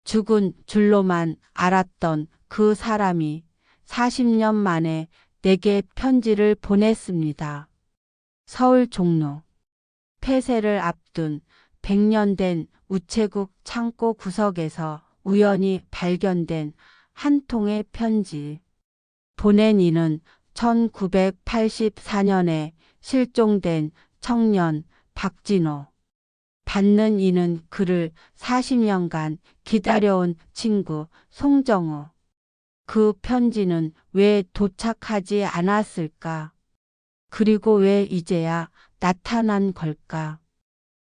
죽은 줄로만 알았던 그 사람이 40년 만에 내게 편지를 보냈습니다. 서울 종로. 폐쇄를 앞둔 100년 된 우체국 창고 구석에서 우연히 발견된 한 통의 편지. 보낸 이는 1984년에 실종된 청년 박진호. 받는 이는 그를 40년간 기다려온 친구 송정우. 그 편지는 왜 도착하지 않았을까? 그리고 왜 이제야 나타난 걸까?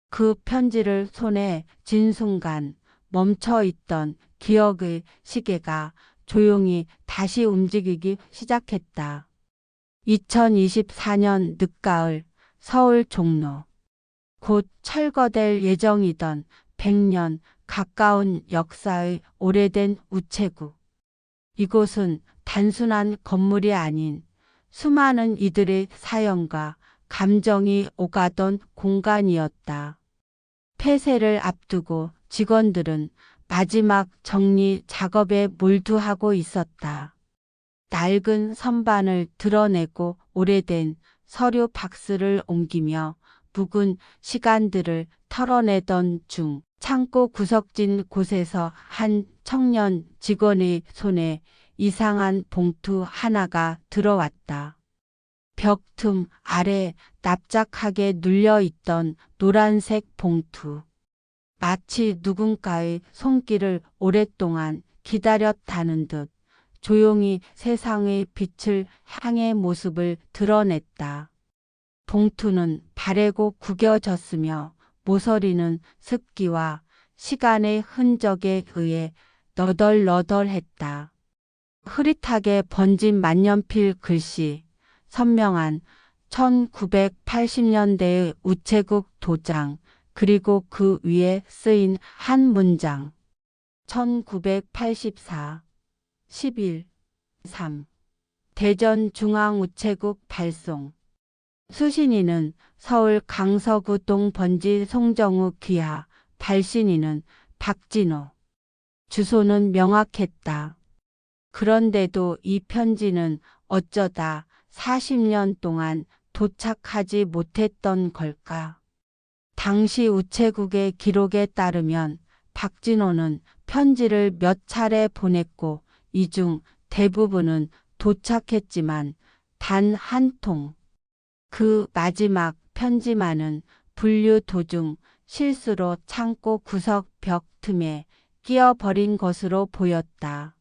그 편지를 손에 쥔 순간 멈춰 있던 기억의 시계가 조용히 다시 움직이기 시작했다. 2024년 늦가을 서울 종로. 곧 철거될 예정이던 100년 가까운 역사의 오래된 우체국. 이곳은 단순한 건물이 아닌 수많은 이들의 사연과 감정이 오가던 공간이었다. 폐쇄를 앞두고 직원들은 마지막 정리 작업에 몰두하고 있었다. 낡은 선반을 드러내고 오래된 서류 박스를 옮기며 묵은 시간들을 털어내던 중 창고 구석진 곳에서 한 청년 직원의 손에 이상한 봉투 하나가 들어왔다. 벽 틈 아래 납작하게 눌려있던 노란색 봉투. 마치 누군가의 손길을 오랫동안 기다렸다는 듯 조용히 세상의 빛을 향해 모습을 드러냈다. 봉투는 바래고 구겨졌으며 모서리는 습기와 시간의 흔적에 의해 너덜너덜했다. 흐릿하게 번진 만년필 글씨, 선명한 1980년대의 우체국 도장, 그리고 그 위에 쓰인 한 문장. 1984, 11, 3. 대전중앙우체국 발송. 수신인은 서울 강서구동 번지 송정우 귀하, 발신인은 박진호. 주소는 명확했다. 그런데도 이 편지는 어쩌다 40년 동안 도착하지 못했던 걸까? 당시 우체국의 기록에 따르면 박진호는 편지를 몇 차례 보냈고 이 중 대부분은 도착했지만 단 한 통. 그 마지막 편지만은 분류 도중 실수로 창고 구석 벽 틈에 끼어버린 것으로 보였다.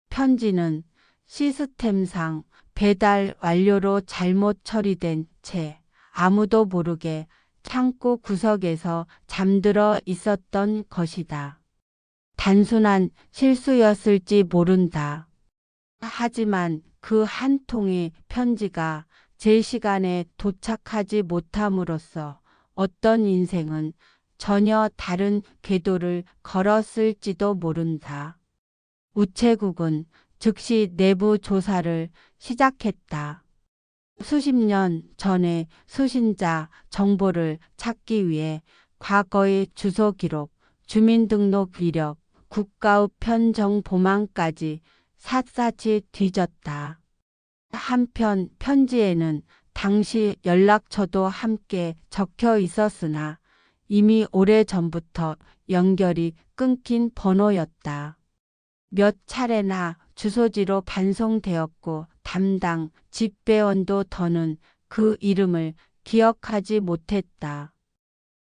편지는 시스템상 배달 완료로 잘못 처리된 채 아무도 모르게 창고 구석에서 잠들어 있었던 것이다. 단순한 실수였을지 모른다. 하지만 그 한 통의 편지가 제 시간에 도착하지 못함으로써 어떤 인생은 전혀 다른 궤도를 걸었을지도 모른다. 우체국은 즉시 내부 조사를 시작했다. 수십 년 전의 수신자 정보를 찾기 위해 과거의 주소 기록, 주민등록 이력, 국가우편 정보망까지 샅샅이 뒤졌다. 한편 편지에는 당시 연락처도 함께 적혀 있었으나 이미 오래전부터 연결이 끊긴 번호였다. 몇 차례나 주소지로 반송되었고 담당 집배원도 더는 그 이름을 기억하지 못했다.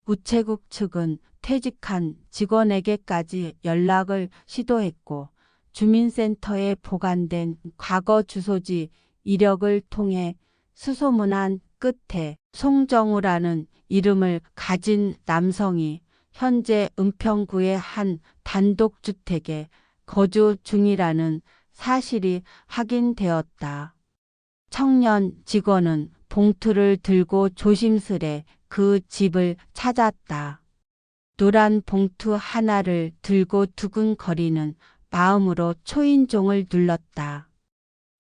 우체국 측은 퇴직한 직원에게까지 연락을 시도했고 주민센터에 보관된 과거 주소지 이력을 통해 수소문한 끝에 송정우라는 이름을 가진 남성이 현재 은평구의 한 단독주택에 거주 중이라는 사실이 확인되었다. 청년 직원은 봉투를 들고 조심스레 그 집을 찾았다. 노란 봉투 하나를 들고 두근거리는 마음으로 초인종을 눌렀다.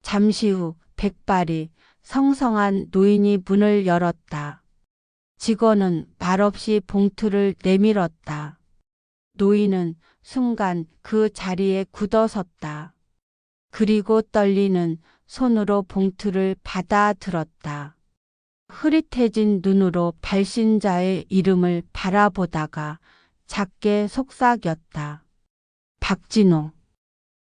잠시 후 백발이 성성한 노인이 문을 열었다. 직원은 말없이 봉투를 내밀었다. 노인은 순간 그 자리에 굳어섰다. 그리고 떨리는 손으로 봉투를 받아 들었다. 흐릿해진 눈으로 발신자의 이름을 바라보다가 작게 속삭였다. 박진호.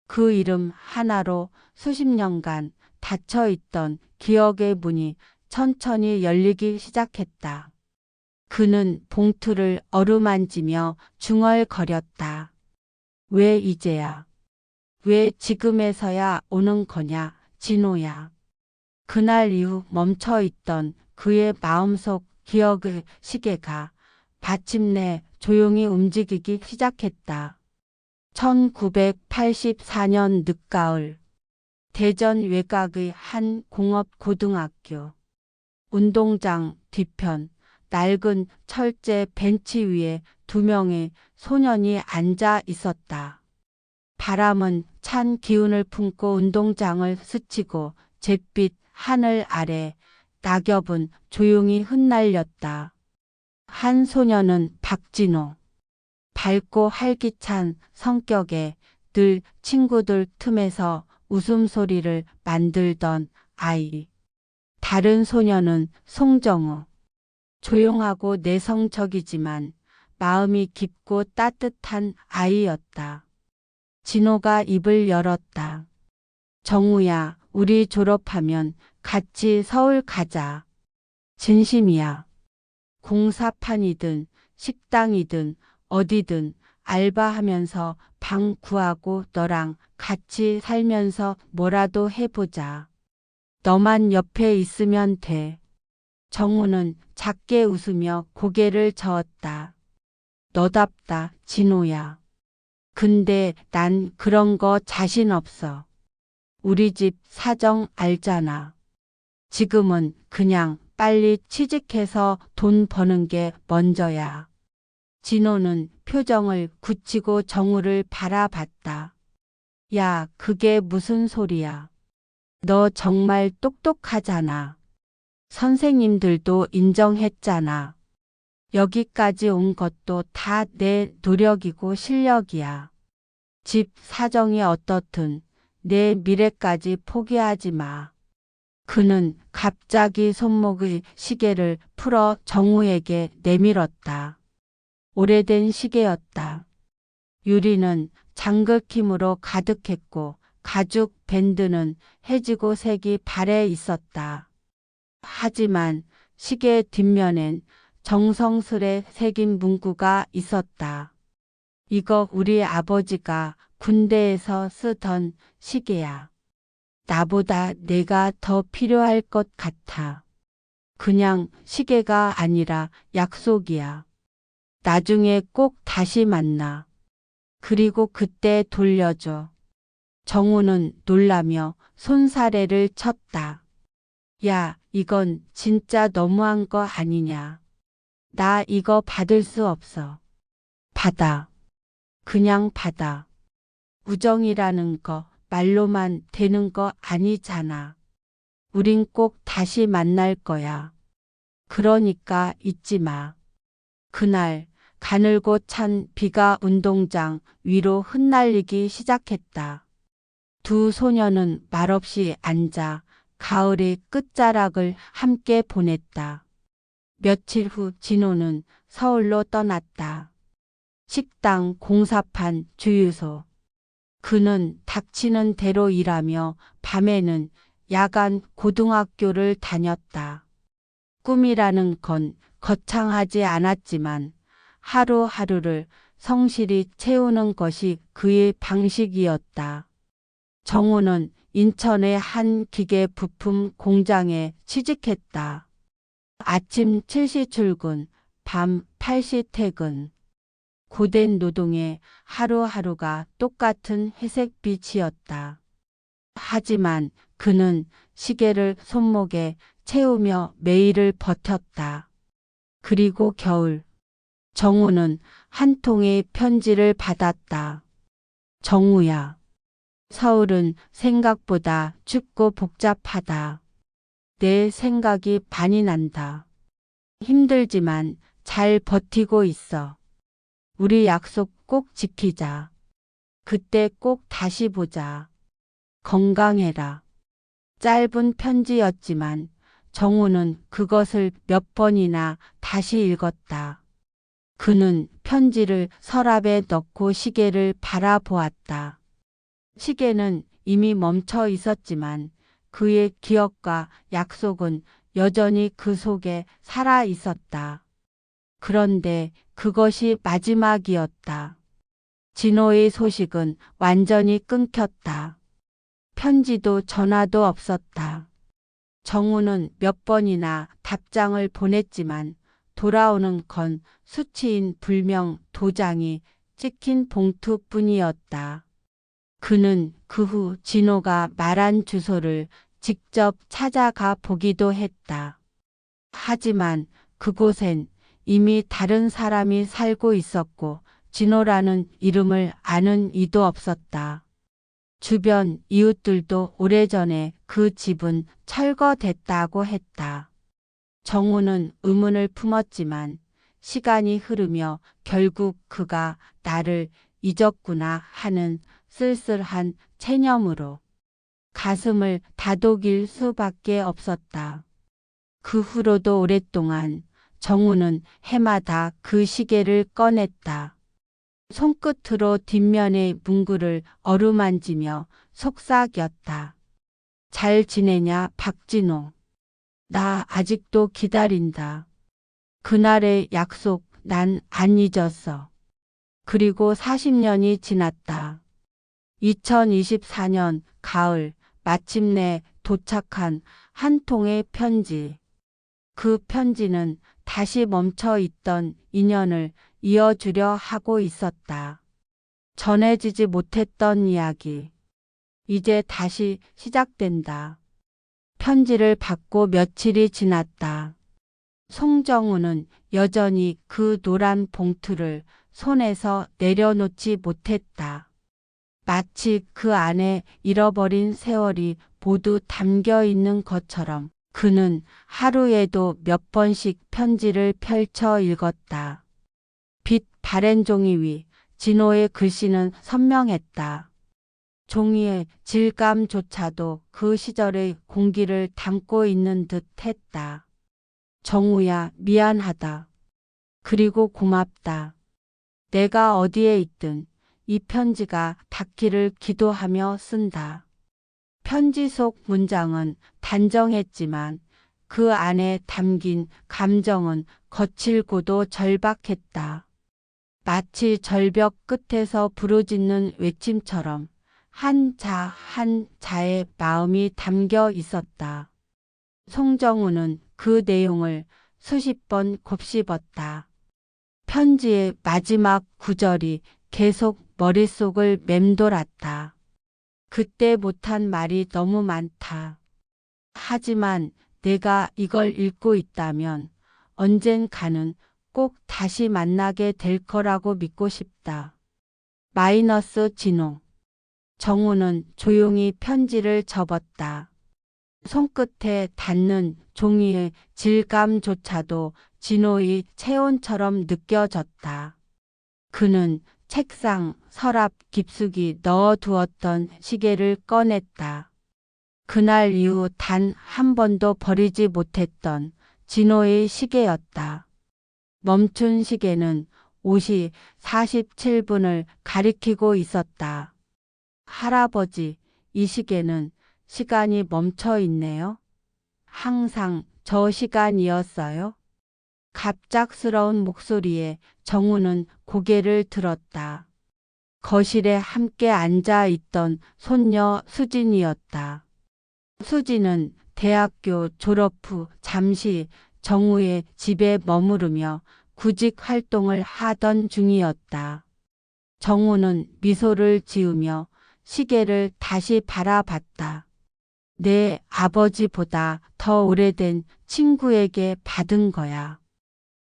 그 이름 하나로 수십 년간 닫혀있던 기억의 문이 천천히 열리기 시작했다. 그는 봉투를 어루만지며 중얼거렸다. 왜 이제야? 왜 지금에서야 오는 거냐, 진호야. 그날 이후 멈춰있던 그의 마음속 기억의 시계가 마침내 조용히 움직이기 시작했다. 1984년 늦가을, 대전 외곽의 한 공업고등학교. 운동장 뒤편, 낡은 철제 벤치 위에 두 명의 소년이 앉아 있었다. 바람은 찬 기운을 품고 운동장을 스치고 잿빛 하늘 아래 낙엽은 조용히 흩날렸다. 한 소년은 박진호. 밝고 활기찬 성격에 늘 친구들 틈에서 웃음소리를 만들던 아이. 다른 소년은 송정우. 조용하고 내성적이지만 마음이 깊고 따뜻한 아이였다. 진호가 입을 열었다. 정우야, 우리 졸업하면 같이 서울 가자. 진심이야. 공사판이든 식당이든 어디든 알바하면서 방 구하고 너랑 같이 살면서 뭐라도 해보자. 너만 옆에 있으면 돼. 정우는 작게 웃으며 고개를 저었다. 너답다, 진호야. 근데 난 그런 거 자신 없어. 우리 집 사정 알잖아. 지금은 그냥 빨리 취직해서 돈 버는 게 먼저야. 진호는 표정을 굳히고 정우를 바라봤다. 야, 그게 무슨 소리야. 너 정말 똑똑하잖아. 선생님들도 인정했잖아. 여기까지 온 것도 다 내 노력이고 실력이야. 집 사정이 어떻든 내 미래까지 포기하지 마. 그는 갑자기 손목의 시계를 풀어 정우에게 내밀었다. 오래된 시계였다. 유리는 장글킴으로 가득했고 가죽 밴드는 해지고 색이 발에 있었다. 하지만 시계 뒷면엔 정성스레 새긴 문구가 있었다. 이거 우리 아버지가 군대에서 쓰던 시계야. 나보다 내가 더 필요할 것 같아. 그냥 시계가 아니라 약속이야. 나중에 꼭 다시 만나. 그리고 그때 돌려줘. 정우는 놀라며 손사래를 쳤다. 야, 이건 진짜 너무한 거 아니냐. 나 이거 받을 수 없어. 받아. 그냥 받아. 우정이라는 거 말로만 되는 거 아니잖아. 우린 꼭 다시 만날 거야. 그러니까 잊지 마. 그날 가늘고 찬 비가 운동장 위로 흩날리기 시작했다. 두 소녀는 말없이 앉아 가을의 끝자락을 함께 보냈다. 며칠 후 진호는 서울로 떠났다. 식당, 공사판, 주유소. 그는 닥치는 대로 일하며 밤에는 야간 고등학교를 다녔다. 꿈이라는 건 거창하지 않았지만 하루하루를 성실히 채우는 것이 그의 방식이었다. 정우는 인천의 한 기계 부품 공장에 취직했다. 아침 7시 출근, 밤 8시 퇴근. 고된 노동에 하루하루가 똑같은 회색빛이었다. 하지만 그는 시계를 손목에 채우며 매일을 버텼다. 그리고 겨울, 정우는 한 통의 편지를 받았다. 정우야, 서울은 생각보다 춥고 복잡하다. 내 생각이 반이 난다. 힘들지만 잘 버티고 있어. 우리 약속 꼭 지키자. 그때 꼭 다시 보자. 건강해라. 짧은 편지였지만 정우는 그것을 몇 번이나 다시 읽었다. 그는 편지를 서랍에 넣고 시계를 바라보았다. 시계는 이미 멈춰 있었지만 그의 기억과 약속은 여전히 그 속에 살아 있었다. 그런데 그것이 마지막이었다. 진호의 소식은 완전히 끊겼다. 편지도 전화도 없었다. 정우는 몇 번이나 답장을 보냈지만 돌아오는 건 수치인 불명 도장이 찍힌 봉투뿐이었다. 그는 그 후 진호가 말한 주소를 직접 찾아가 보기도 했다. 하지만 그곳엔 이미 다른 사람이 살고 있었고 진호라는 이름을 아는 이도 없었다. 주변 이웃들도 오래전에 그 집은 철거됐다고 했다. 정우는 의문을 품었지만 시간이 흐르며 결국 그가 나를 잊었구나 하는 쓸쓸한 체념으로 가슴을 다독일 수밖에 없었다. 그 후로도 오랫동안 정우는 해마다 그 시계를 꺼냈다. 손끝으로 뒷면의 문구를 어루만지며 속삭였다. 잘 지내냐, 박진호. 나 아직도 기다린다. 그날의 약속 난 안 잊었어. 그리고 40년이 지났다. 2024년 가을 마침내 도착한 한 통의 편지. 그 편지는 다시 멈춰 있던 인연을 이어주려 하고 있었다. 전해지지 못했던 이야기. 이제 다시 시작된다. 편지를 받고 며칠이 지났다. 송정우는 여전히 그 노란 봉투를 손에서 내려놓지 못했다. 마치 그 안에 잃어버린 세월이 모두 담겨 있는 것처럼 그는 하루에도 몇 번씩 편지를 펼쳐 읽었다. 빛 바랜 종이 위 진호의 글씨는 선명했다. 종이의 질감조차도 그 시절의 공기를 담고 있는 듯 했다. 정우야, 미안하다. 그리고 고맙다. 내가 어디에 있든 이 편지가 닿기를 기도하며 쓴다. 편지 속 문장은 단정했지만 그 안에 담긴 감정은 거칠고도 절박했다. 마치 절벽 끝에서 부르짖는 외침처럼 한 자 한 자의 마음이 담겨 있었다. 송정우는 그 내용을 수십 번 곱씹었다. 편지의 마지막 구절이 계속 머릿속을 맴돌았다. 그때 못한 말이 너무 많다. 하지만 내가 이걸 읽고 있다면 언젠가는 꼭 다시 만나게 될 거라고 믿고 싶다. 마이너스 진호. 정우는 조용히 편지를 접었다. 손끝에 닿는 종이의 질감조차도 진호의 체온처럼 느껴졌다. 그는 책상, 서랍 깊숙이 넣어두었던 시계를 꺼냈다. 그날 이후 단 한 번도 버리지 못했던 진호의 시계였다. 멈춘 시계는 5시 47분을 가리키고 있었다. 할아버지, 이 시계는 시간이 멈춰 있네요. 항상 저 시간이었어요. 갑작스러운 목소리에 정우는 고개를 들었다. 거실에 함께 앉아 있던 손녀 수진이었다. 수진은 대학교 졸업 후 잠시 정우의 집에 머무르며 구직 활동을 하던 중이었다. 정우는 미소를 지으며 시계를 다시 바라봤다. 내 아버지보다 더 오래된 친구에게 받은 거야.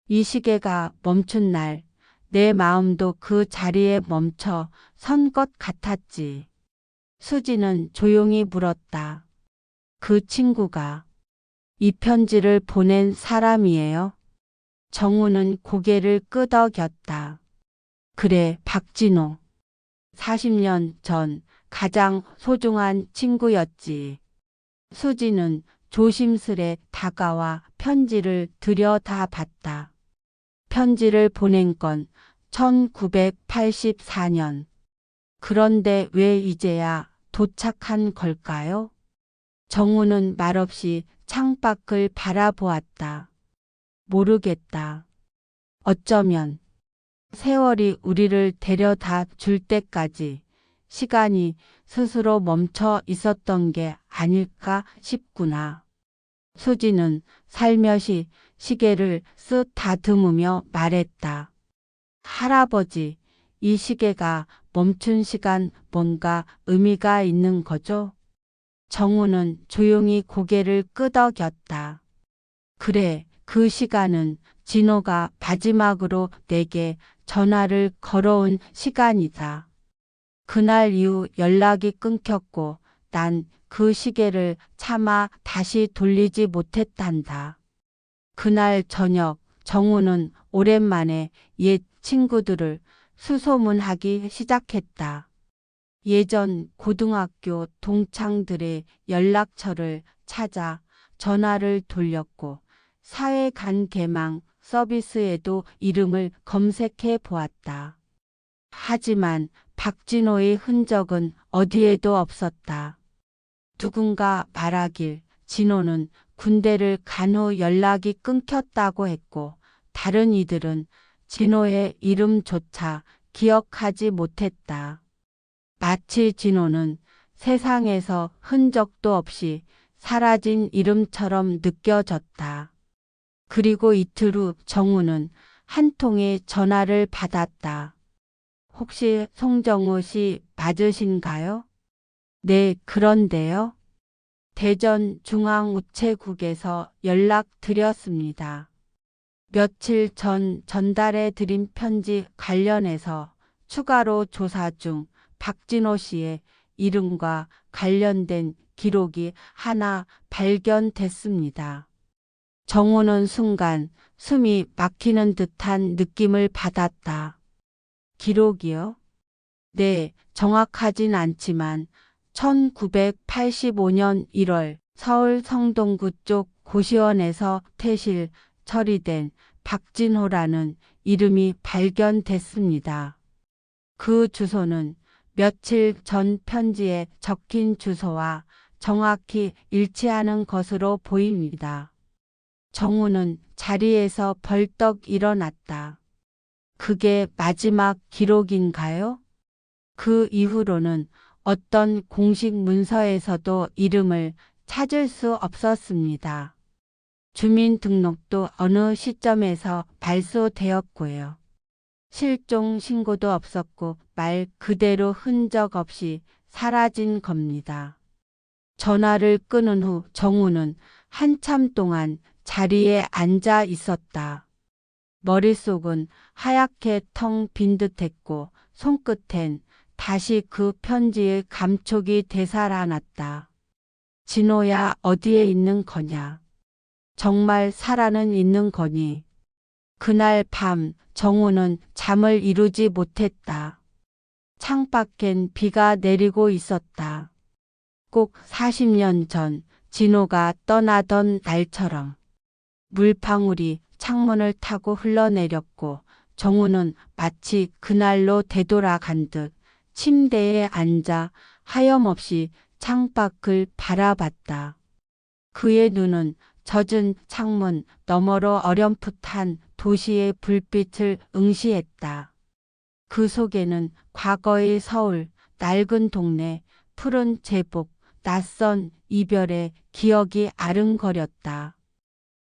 이 시계가 멈춘 날 내 마음도 그 자리에 멈춰 선 것 같았지. 수지는 조용히 물었다. 그 친구가 이 편지를 보낸 사람이에요? 정우는 고개를 끄덕였다. 그래, 박진호. 40년 전 가장 소중한 친구였지. 수지는 조심스레 다가와 편지를 들여다봤다. 편지를 보낸 건 1984년. 그런데 왜 이제야 도착한 걸까요? 정우는 말없이 창밖을 바라보았다. 모르겠다. 어쩌면 세월이 우리를 데려다 줄 때까지 시간이 스스로 멈춰 있었던 게 아닐까 싶구나. 수지는 살며시 시계를 쓱 다듬으며 말했다. 할아버지, 이 시계가 멈춘 시간 뭔가 의미가 있는 거죠? 정우는 조용히 고개를 끄덕였다. 그래, 그 시간은 진호가 마지막으로 내게 전화를 걸어온 시간이다. 그날 이후 연락이 끊겼고 난 그 시계를 차마 다시 돌리지 못했단다. 그날 저녁 정우는 오랜만에 옛 친구들을 수소문하기 시작했다. 예전 고등학교 동창들의 연락처를 찾아 전화를 돌렸고 사회간 개망 서비스에도 이름을 검색해 보았다. 하지만 박진호의 흔적은 어디에도 없었다. 누군가 말하길 진호는 군대를 간 후 연락이 끊겼다고 했고 다른 이들은 진호의 이름조차 기억하지 못했다. 마치 진호는 세상에서 흔적도 없이 사라진 이름처럼 느껴졌다. 그리고 이틀 후 정우는 한 통의 전화를 받았다. 혹시 송정우 씨 맞으신가요? 네, 그런데요. 대전 중앙우체국에서 연락드렸습니다. 며칠 전 전달해 드린 편지 관련해서 추가로 조사 중 박진호 씨의 이름과 관련된 기록이 하나 발견됐습니다. 정우는 순간 숨이 막히는 듯한 느낌을 받았다. 기록이요? 네, 정확하진 않지만 1985년 1월 서울 성동구 쪽 고시원에서 퇴실 처리된 박진호라는 이름이 발견됐습니다. 그 주소는 며칠 전 편지에 적힌 주소와 정확히 일치하는 것으로 보입니다. 정우는 자리에서 벌떡 일어났다. 그게 마지막 기록인가요? 그 이후로는 어떤 공식 문서에서도 이름을 찾을 수 없었습니다. 주민등록도 어느 시점에서 발소되었고요. 실종 신고도 없었고 말 그대로 흔적 없이 사라진 겁니다. 전화를 끊은 후 정우는 한참 동안 자리에 앉아 있었다. 머릿속은 하얗게 텅 빈 듯했고 손끝엔 다시 그 편지의 감촉이 되살아났다. 진호야, 어디에 있는 거냐? 정말 살아는 있는 거니? 그날 밤 정우는 잠을 이루지 못했다. 창밖엔 비가 내리고 있었다. 꼭 40년 전 진호가 떠나던 날처럼 물방울이 창문을 타고 흘러내렸고 정우는 마치 그날로 되돌아간 듯 침대에 앉아 하염없이 창밖을 바라봤다. 그의 눈은 젖은 창문 너머로 어렴풋한 도시의 불빛을 응시했다. 그 속에는 과거의 서울, 낡은 동네, 푸른 제복, 낯선 이별의 기억이 아른거렸다.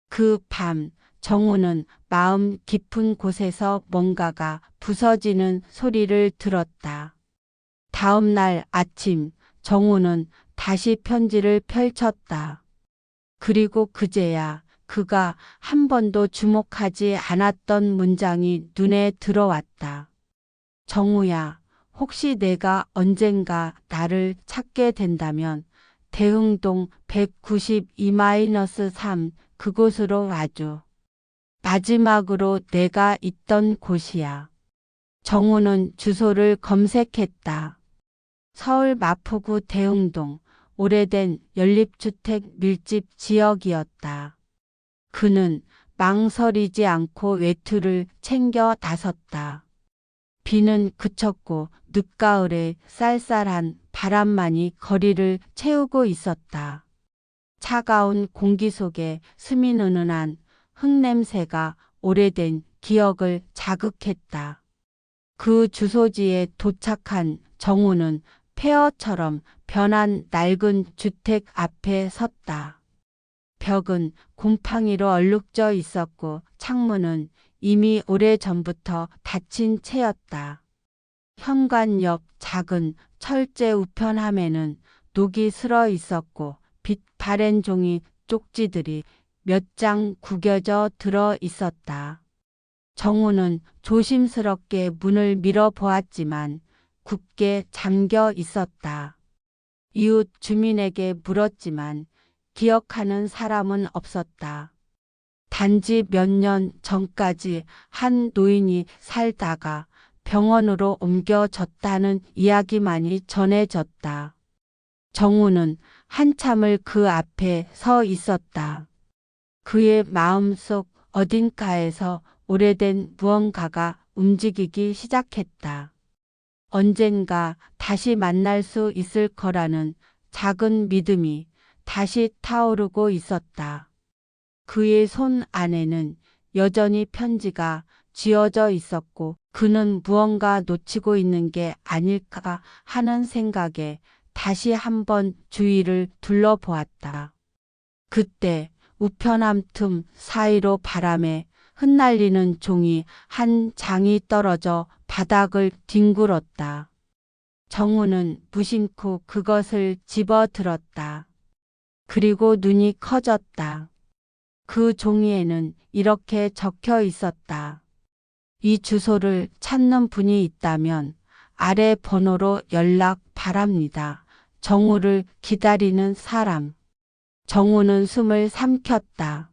그 밤 정우는 마음 깊은 곳에서 뭔가가 부서지는 소리를 들었다. 다음 날 아침 정우는 다시 편지를 펼쳤다. 그리고 그제야 그가 한 번도 주목하지 않았던 문장이 눈에 들어왔다. 정우야, 혹시 내가 언젠가 나를 찾게 된다면 대흥동 192-3 그곳으로 와줘. 마지막으로 내가 있던 곳이야. 정우는 주소를 검색했다. 서울 마포구 대흥동, 오래된 연립주택 밀집 지역이었다. 그는 망설이지 않고 외투를 챙겨 나섰다. 비는 그쳤고 늦가을에 쌀쌀한 바람만이 거리를 채우고 있었다. 차가운 공기 속에 스민 은은한 흙냄새가 오래된 기억을 자극했다. 그 주소지에 도착한 정우는 폐허처럼 변한 낡은 주택 앞에 섰다. 벽은 곰팡이로 얼룩져 있었고 창문은 이미 오래전부터 닫힌 채였다. 현관 옆 작은 철제 우편함에는 녹이 슬어 있었고 빛 바랜 종이 쪽지들이 몇 장 구겨져 들어 있었다. 정우는 조심스럽게 문을 밀어 보았지만 굳게 잠겨 있었다. 이웃 주민에게 물었지만 기억하는 사람은 없었다. 단지 몇 년 전까지 한 노인이 살다가 병원으로 옮겨졌다는 이야기만이 전해졌다. 정우는 한참을 그 앞에 서 있었다. 그의 마음속 어딘가에서 오래된 무언가가 움직이기 시작했다. 언젠가 다시 만날 수 있을 거라는 작은 믿음이 다시 타오르고 있었다. 그의 손 안에는 여전히 편지가 쥐어져 있었고 그는 무언가 놓치고 있는 게 아닐까 하는 생각에 다시 한번 주위를 둘러보았다. 그때 우편함 틈 사이로 바람에 흩날리는 종이 한 장이 떨어져 바닥을 뒹굴었다. 정우는 무심코 그것을 집어들었다. 그리고 눈이 커졌다. 그 종이에는 이렇게 적혀 있었다. 이 주소를 찾는 분이 있다면 아래 번호로 연락 바랍니다. 정우를 기다리는 사람. 정우는 숨을 삼켰다.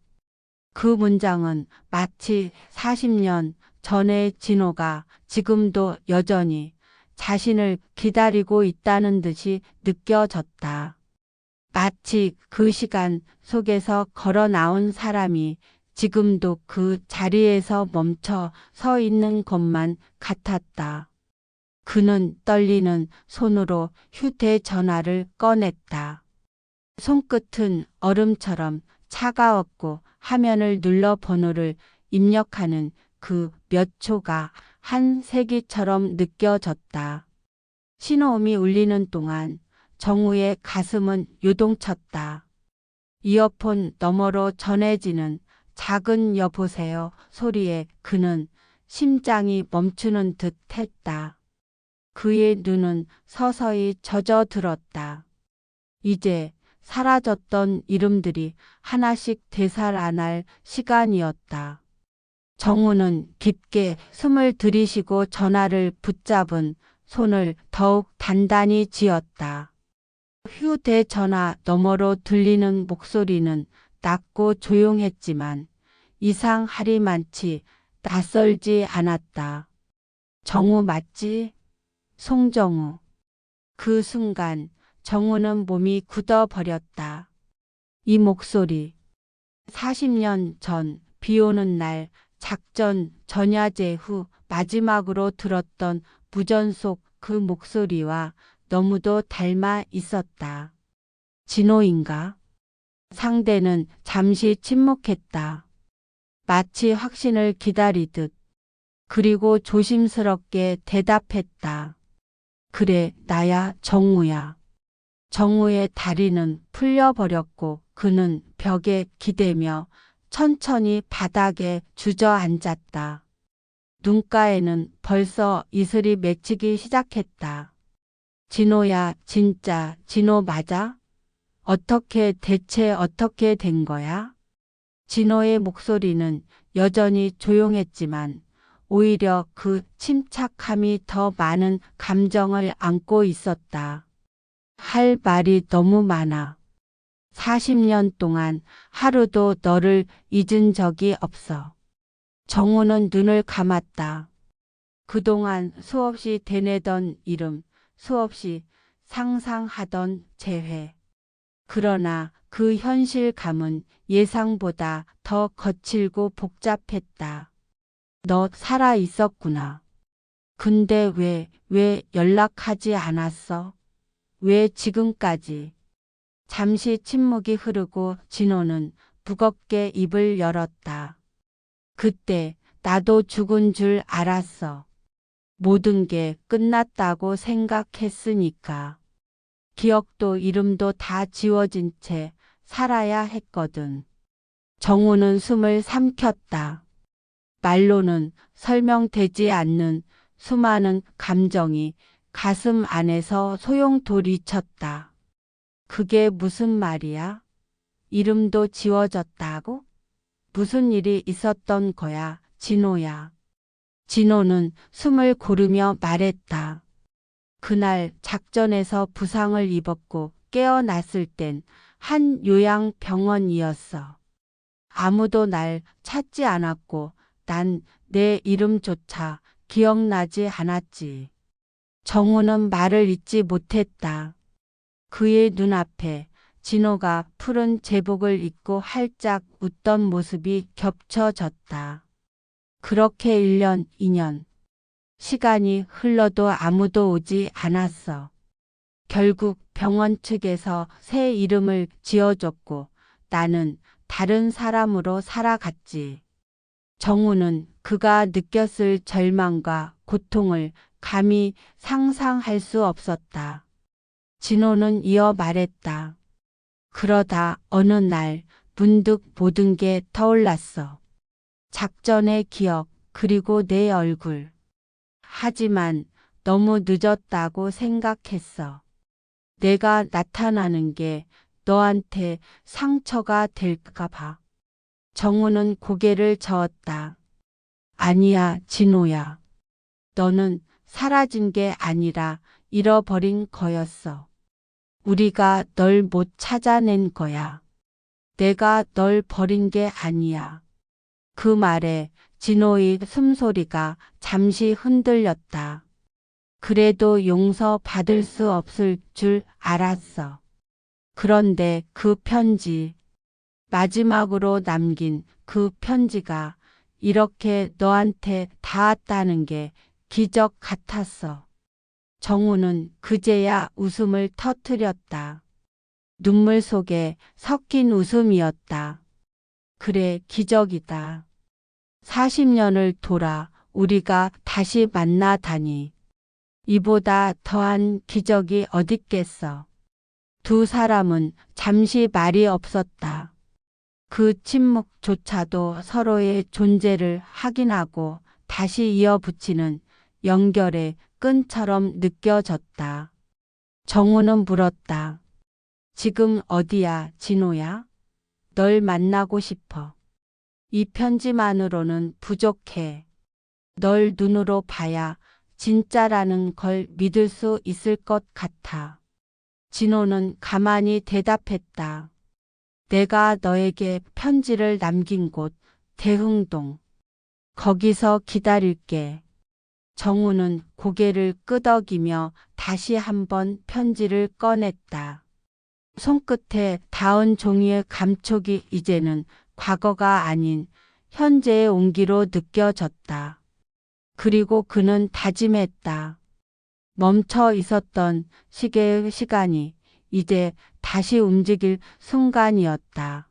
그 문장은 마치 40년 전의 진호가 지금도 여전히 자신을 기다리고 있다는 듯이 느껴졌다. 마치 그 시간 속에서 걸어 나온 사람이 지금도 그 자리에서 멈춰 서 있는 것만 같았다. 그는 떨리는 손으로 휴대전화를 꺼냈다. 손끝은 얼음처럼 차가웠고 화면을 눌러 번호를 입력하는 그 몇 초가 한 세기처럼 느껴졌다. 신호음이 울리는 동안 정우의 가슴은 요동쳤다. 이어폰 너머로 전해지는 작은 여보세요 소리에 그는 심장이 멈추는 듯 했다. 그의 눈은 서서히 젖어들었다. 이제 사라졌던 이름들이 하나씩 되살아날 시간이었다. 정우는 깊게 숨을 들이쉬고 전화를 붙잡은 손을 더욱 단단히 쥐었다. 휴대전화 너머로 들리는 목소리는 낮고 조용했지만 이상하리만치 낯설지 않았다. 정우 맞지? 송정우. 그 순간 정우는 몸이 굳어버렸다. 이 목소리. 40년 전 비 오는 날 작전 전야제 후 마지막으로 들었던 무전 속 그 목소리와 너무도 닮아 있었다. 진호인가? 상대는 잠시 침묵했다. 마치 확신을 기다리듯. 그리고 조심스럽게 대답했다. 그래, 나야, 정우야. 정우의 다리는 풀려버렸고 그는 벽에 기대며 천천히 바닥에 주저앉았다. 눈가에는 벌써 이슬이 맺히기 시작했다. 진호야, 진짜 진호 맞아? 대체 어떻게 된 거야? 진호의 목소리는 여전히 조용했지만 오히려 그 침착함이 더 많은 감정을 안고 있었다. 할 말이 너무 많아. 40년 동안 하루도 너를 잊은 적이 없어. 정우는 눈을 감았다. 그동안 수없이 되뇌던 이름, 수없이 상상하던 재회. 그러나 그 현실감은 예상보다 더 거칠고 복잡했다. 너 살아 있었구나. 근데 왜 연락하지 않았어? 왜 지금까지? 잠시 침묵이 흐르고 진호는 무겁게 입을 열었다. 그때 나도 죽은 줄 알았어. 모든 게 끝났다고 생각했으니까. 기억도 이름도 다 지워진 채 살아야 했거든. 정우는 숨을 삼켰다. 말로는 설명되지 않는 수많은 감정이 가슴 안에서 소용돌이쳤다. 그게 무슨 말이야? 이름도 지워졌다고? 무슨 일이 있었던 거야, 진호야. 진호는 숨을 고르며 말했다. 그날 작전에서 부상을 입었고 깨어났을 땐 한 요양병원이었어. 아무도 날 찾지 않았고 난 내 이름조차 기억나지 않았지. 정우는 말을 잇지 못했다. 그의 눈앞에 진호가 푸른 제복을 입고 활짝 웃던 모습이 겹쳐졌다. 그렇게 1년, 2년. 시간이 흘러도 아무도 오지 않았어. 결국 병원 측에서 새 이름을 지어줬고 나는 다른 사람으로 살아갔지. 정우는 그가 느꼈을 절망과 고통을 감히 상상할 수 없었다. 진호는 이어 말했다. 그러다 어느 날 문득 모든 게 떠올랐어. 작전의 기억, 그리고 내 얼굴. 하지만 너무 늦었다고 생각했어. 내가 나타나는 게 너한테 상처가 될까 봐. 정우는 고개를 저었다. 아니야, 진호야. 너는 사라진 게 아니라 잃어버린 거였어. 우리가 널 못 찾아낸 거야. 내가 널 버린 게 아니야. 그 말에 진호의 숨소리가 잠시 흔들렸다. 그래도 용서받을 수 없을 줄 알았어. 그런데 그 편지, 마지막으로 남긴 그 편지가 이렇게 너한테 닿았다는 게 기적 같았어. 정우는 그제야 웃음을 터뜨렸다. 눈물 속에 섞인 웃음이었다. 그래, 기적이다. 40년을 돌아 우리가 다시 만나다니. 이보다 더한 기적이 어딨겠어. 두 사람은 잠시 말이 없었다. 그 침묵조차도 서로의 존재를 확인하고 다시 이어붙이는 연결의 끈처럼 느껴졌다. 정우는 물었다. 지금 어디야, 진호야? 널 만나고 싶어. 이 편지만으로는 부족해. 널 눈으로 봐야 진짜라는 걸 믿을 수 있을 것 같아. 진호는 가만히 대답했다. 내가 너에게 편지를 남긴 곳, 대흥동. 거기서 기다릴게. 정우는 고개를 끄덕이며 다시 한번 편지를 꺼냈다. 손끝에 닿은 종이의 감촉이 이제는 과거가 아닌 현재의 온기로 느껴졌다. 그리고 그는 다짐했다. 멈춰 있었던 시계의 시간이 이제 다시 움직일 순간이었다.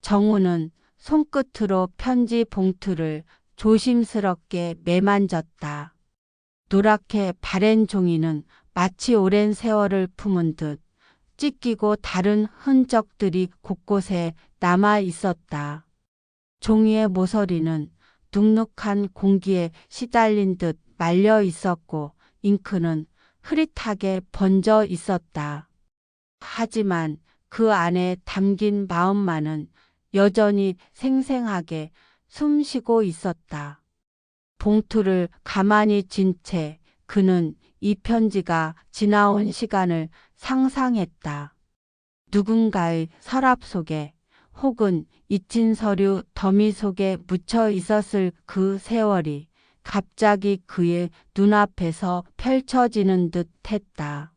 정우는 손끝으로 편지 봉투를 조심스럽게 매만졌다. 노랗게 바랜 종이는 마치 오랜 세월을 품은 듯 찢기고 다른 흔적들이 곳곳에 남아 있었다. 종이의 모서리는 눅눅한 공기에 시달린 듯 말려 있었고 잉크는 흐릿하게 번져 있었다. 하지만 그 안에 담긴 마음만은 여전히 생생하게 숨쉬고 있었다. 봉투를 가만히 쥔 채 그는 이 편지가 지나온 시간을 상상했다. 누군가의 서랍 속에 혹은 잊힌 서류 더미 속에 묻혀 있었을 그 세월이 갑자기 그의 눈앞에서 펼쳐지는 듯 했다.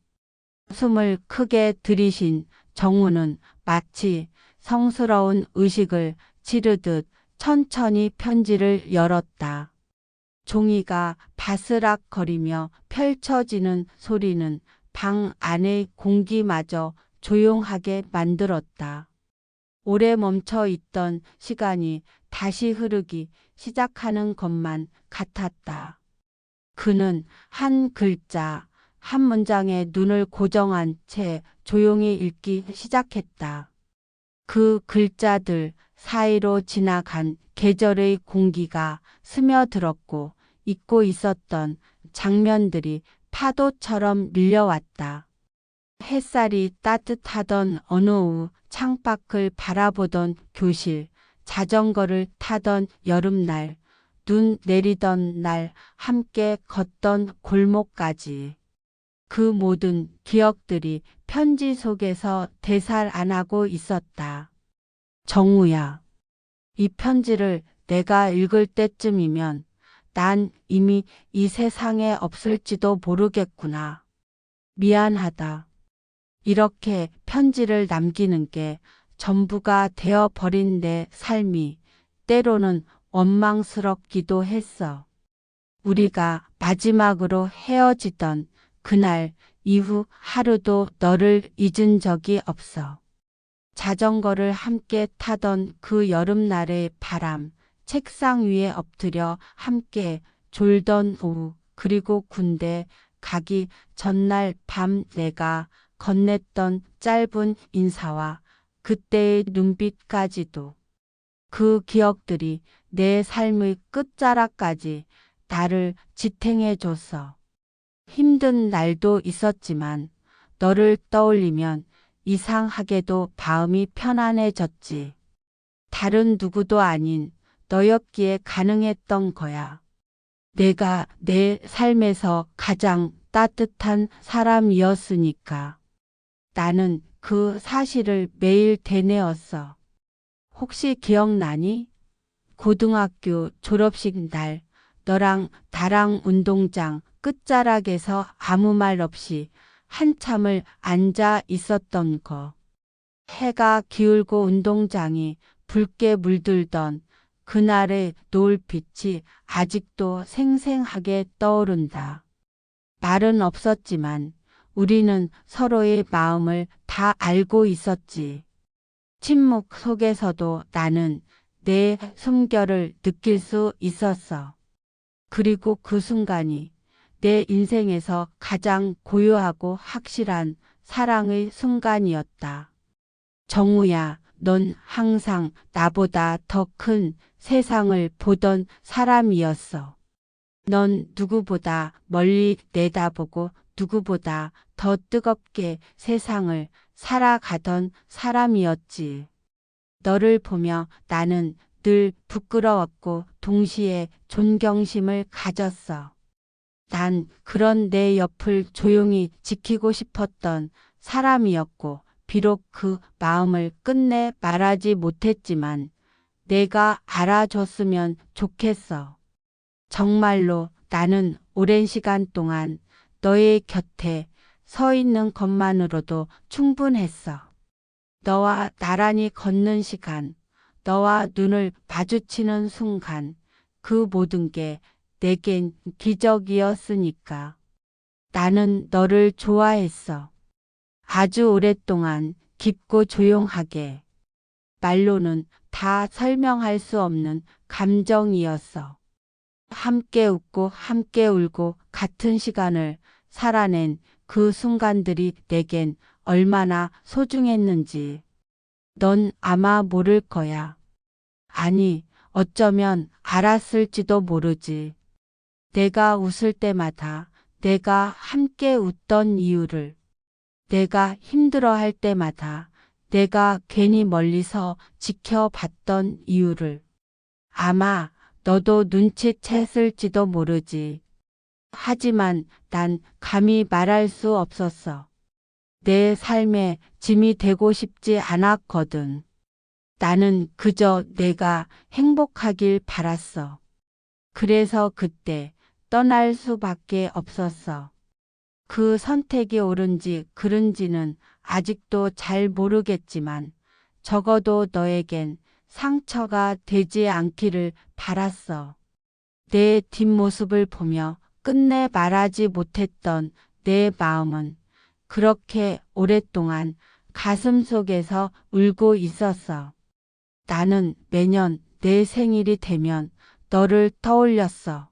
숨을 크게 들이신 정우는 마치 성스러운 의식을 치르듯 천천히 편지를 열었다. 종이가 바스락거리며 펼쳐지는 소리는 방 안의 공기마저 조용하게 만들었다. 오래 멈춰 있던 시간이 다시 흐르기 시작하는 것만 같았다. 그는 한 글자, 한 문장에 눈을 고정한 채 조용히 읽기 시작했다. 그 글자들 사이로 지나간 계절의 공기가 스며들었고 잊고 있었던 장면들이 파도처럼 밀려왔다. 햇살이 따뜻하던 어느 오후 창밖을 바라보던 교실, 자전거를 타던 여름날, 눈 내리던 날 함께 걷던 골목까지. 그 모든 기억들이 편지 속에서 되살아나고 있었다. 정우야, 이 편지를 내가 읽을 때쯤이면 난 이미 이 세상에 없을지도 모르겠구나. 미안하다. 이렇게 편지를 남기는 게 전부가 되어버린 내 삶이 때로는 원망스럽기도 했어. 우리가 마지막으로 헤어지던 그날 이후 하루도 너를 잊은 적이 없어. 자전거를 함께 타던 그 여름날의 바람, 책상 위에 엎드려 함께 졸던 오후, 그리고 군대 가기 전날 밤 내가 건넸던 짧은 인사와 그때의 눈빛까지도. 그 기억들이 내 삶의 끝자락까지 나를 지탱해 줬어. 힘든 날도 있었지만 너를 떠올리면 이상하게도 마음이 편안해졌지. 다른 누구도 아닌 너였기에 가능했던 거야. 내가 내 삶에서 가장 따뜻한 사람이었으니까. 나는 그 사실을 매일 되뇌었어. 혹시 기억나니? 고등학교 졸업식 날 너랑 나랑 운동장 끝자락에서 아무 말 없이 한참을 앉아 있었던 거. 해가 기울고 운동장이 붉게 물들던 그날의 노을빛이 아직도 생생하게 떠오른다. 말은 없었지만 우리는 서로의 마음을 다 알고 있었지. 침묵 속에서도 나는 내 숨결을 느낄 수 있었어. 그리고 그 순간이 내 인생에서 가장 고요하고 확실한 사랑의 순간이었다. 정우야, 넌 항상 나보다 더 큰 세상을 보던 사람이었어. 넌 누구보다 멀리 내다보고 누구보다 더 뜨겁게 세상을 살아가던 사람이었지. 너를 보며 나는 늘 부끄러웠고 동시에 존경심을 가졌어. 난 그런 내 옆을 조용히 지키고 싶었던 사람이었고 비록 그 마음을 끝내 말하지 못했지만 내가 알아줬으면 좋겠어. 정말로 나는 오랜 시간 동안 너의 곁에 서 있는 것만으로도 충분했어. 너와 나란히 걷는 시간, 너와 눈을 마주치는 순간, 그 모든 게 내겐 기적이었으니까. 나는 너를 좋아했어. 아주 오랫동안 깊고 조용하게. 말로는 다 설명할 수 없는 감정이었어. 함께 웃고 함께 울고 같은 시간을 살아낸 그 순간들이 내겐 얼마나 소중했는지. 넌 아마 모를 거야. 아니, 어쩌면 알았을지도 모르지. 내가 웃을 때마다 내가 함께 웃던 이유를, 내가 힘들어할 때마다 내가 괜히 멀리서 지켜봤던 이유를. 아마 너도 눈치챘을지도 모르지. 하지만 난 감히 말할 수 없었어. 내 삶에 짐이 되고 싶지 않았거든. 나는 그저 내가 행복하길 바랐어. 그래서 그때 떠날 수밖에 없었어. 그 선택이 옳은지 그른지는 아직도 잘 모르겠지만 적어도 너에겐 상처가 되지 않기를 바랐어. 내 뒷모습을 보며 끝내 말하지 못했던 내 마음은 그렇게 오랫동안 가슴속에서 울고 있었어. 나는 매년 내 생일이 되면 너를 떠올렸어.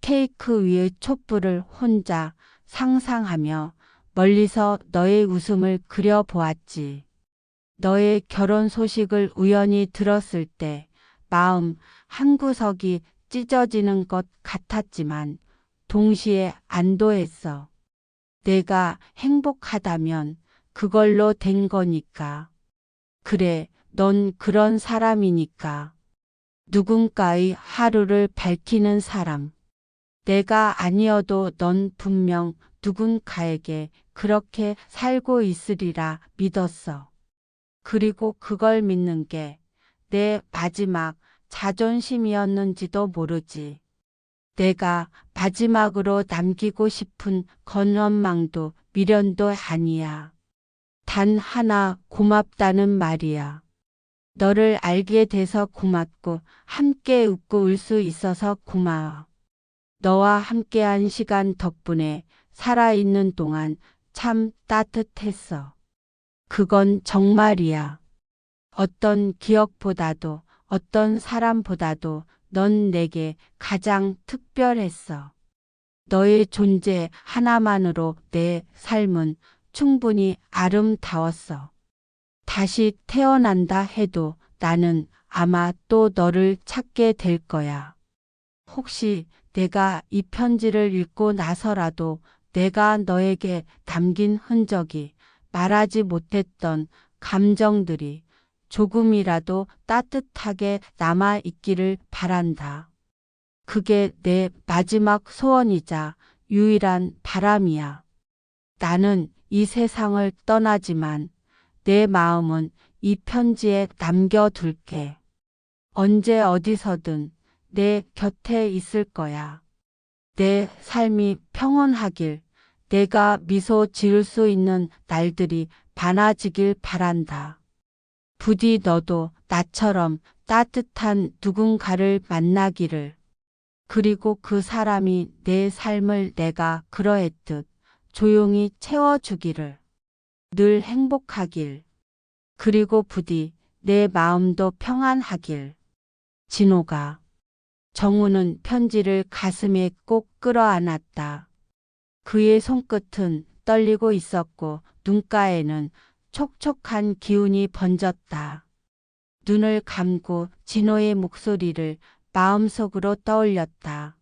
케이크 위의 촛불을 혼자 상상하며 멀리서 너의 웃음을 그려보았지. 너의 결혼 소식을 우연히 들었을 때 마음 한구석이 찢어지는 것 같았지만 동시에 안도했어. 내가 행복하다면 그걸로 된 거니까. 그래, 넌 그런 사람이니까. 누군가의 하루를 밝히는 사람. 내가 아니어도 넌 분명 누군가에게 그렇게 살고 있으리라 믿었어. 그리고 그걸 믿는 게 내 마지막 자존심이었는지도 모르지. 내가 마지막으로 남기고 싶은 건원망도 미련도 아니야. 단 하나 고맙다는 말이야. 너를 알게 돼서 고맙고 함께 웃고 울 수 있어서 고마워. 너와 함께한 시간 덕분에 살아있는 동안 참 따뜻했어. 그건 정말이야. 어떤 기억보다도 어떤 사람보다도 넌 내게 가장 특별했어. 너의 존재 하나만으로 내 삶은 충분히 아름다웠어. 다시 태어난다 해도 나는 아마 또 너를 찾게 될 거야. 혹시 내가 이 편지를 읽고 나서라도 내가 너에게 남긴 흔적이 말하지 못했던 감정들이 조금이라도 따뜻하게 남아 있기를 바란다. 그게 내 마지막 소원이자 유일한 바람이야. 나는 이 세상을 떠나지만 내 마음은 이 편지에 남겨둘게. 언제 어디서든 내 곁에 있을 거야. 내 삶이 평온하길, 내가 미소 지을 수 있는 날들이 많아지길 바란다. 부디 너도 나처럼 따뜻한 누군가를 만나기를. 그리고 그 사람이 내 삶을 내가 그러했듯 조용히 채워주기를. 늘 행복하길. 그리고 부디 내 마음도 평안하길. 진호가. 정우는 편지를 가슴에 꼭 끌어안았다. 그의 손끝은 떨리고 있었고 눈가에는 촉촉한 기운이 번졌다. 눈을 감고 진호의 목소리를 마음속으로 떠올렸다.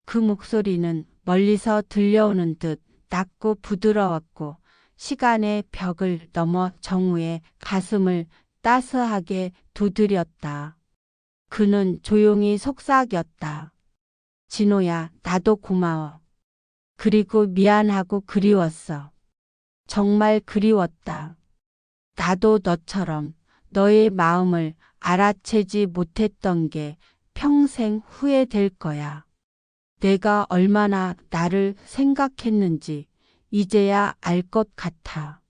그 목소리는 멀리서 들려오는 듯 낮고 부드러웠고 시간의 벽을 넘어 정우의 가슴을 따스하게 두드렸다. 그는 조용히 속삭였다. 진호야, 나도 고마워. 그리고 미안하고 그리웠어. 정말 그리웠다. 나도 너처럼 너의 마음을 알아채지 못했던 게 평생 후회될 거야. 내가 얼마나 나를 생각했는지 이제야 알 것 같아.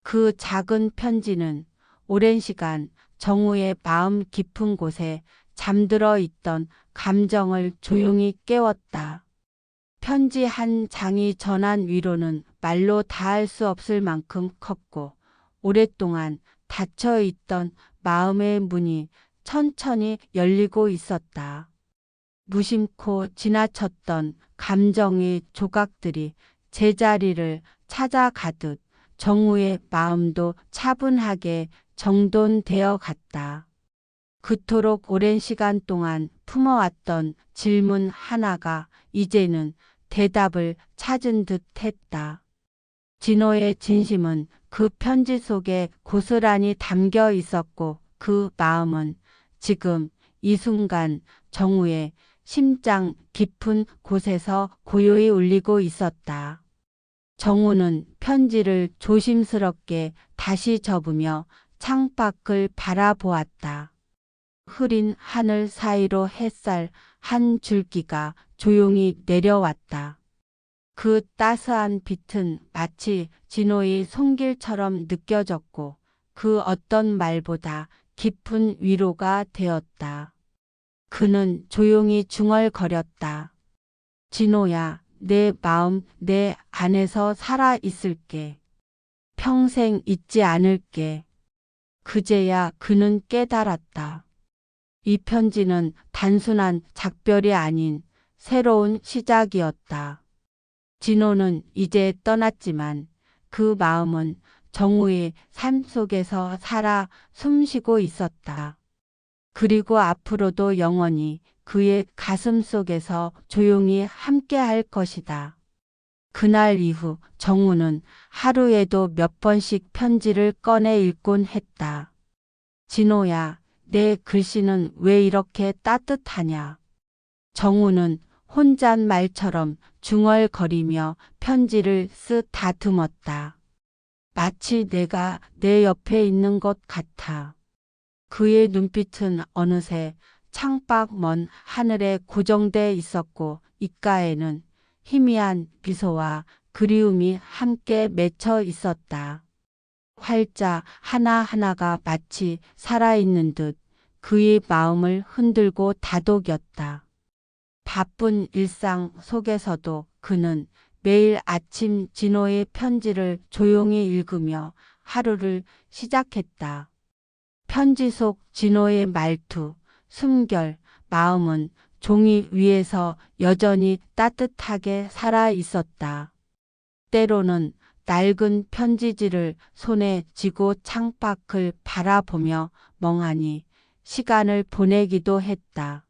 그 작은 편지는 오랜 시간 정우의 마음 깊은 곳에 잠들어 있던 감정을 조용히 깨웠다. 편지 한 장이 전한 위로는 말로 다할 수 없을 만큼 컸고 오랫동안 닫혀 있던 마음의 문이 천천히 열리고 있었다. 무심코 지나쳤던 감정의 조각들이 제자리를 찾아가듯 정우의 마음도 차분하게 정돈되어 갔다. 그토록 오랜 시간 동안 품어왔던 질문 하나가 이제는 대답을 찾은 듯 했다. 진호의 진심은 그 편지 속에 고스란히 담겨 있었고 그 마음은 지금 이 순간 정우의 심장 깊은 곳에서 고요히 울리고 있었다. 정우는 편지를 조심스럽게 다시 접으며 창밖을 바라보았다. 흐린 하늘 사이로 햇살 한 줄기가 조용히 내려왔다. 그 따스한 빛은 마치 진호의 손길처럼 느껴졌고 그 어떤 말보다 깊은 위로가 되었다. 그는 조용히 중얼거렸다. 진호야, 내 마음 내 안에서 살아 있을게. 평생 잊지 않을게. 그제야 그는 깨달았다. 이 편지는 단순한 작별이 아닌 새로운 시작이었다. 진호는 이제 떠났지만 그 마음은 정우의 삶 속에서 살아 숨쉬고 있었다. 그리고 앞으로도 영원히 그의 가슴 속에서 조용히 함께할 것이다. 그날 이후 정우는 하루에도 몇 번씩 편지를 꺼내 읽곤 했다. 진호야, 내 글씨는 왜 이렇게 따뜻하냐? 정우는 혼잣말처럼 중얼거리며 편지를 쓰다듬었다. 마치 내가 내 옆에 있는 것 같아. 그의 눈빛은 어느새 창밖 먼 하늘에 고정돼 있었고 입가에는 희미한 미소와 그리움이 함께 맺혀 있었다. 활자 하나하나가 마치 살아있는 듯 그의 마음을 흔들고 다독였다. 바쁜 일상 속에서도 그는 매일 아침 진호의 편지를 조용히 읽으며 하루를 시작했다. 편지 속 진호의 말투, 숨결, 마음은 종이 위에서 여전히 따뜻하게 살아 있었다. 때로는 낡은 편지지를 손에 쥐고 창밖을 바라보며 멍하니 시간을 보내기도 했다.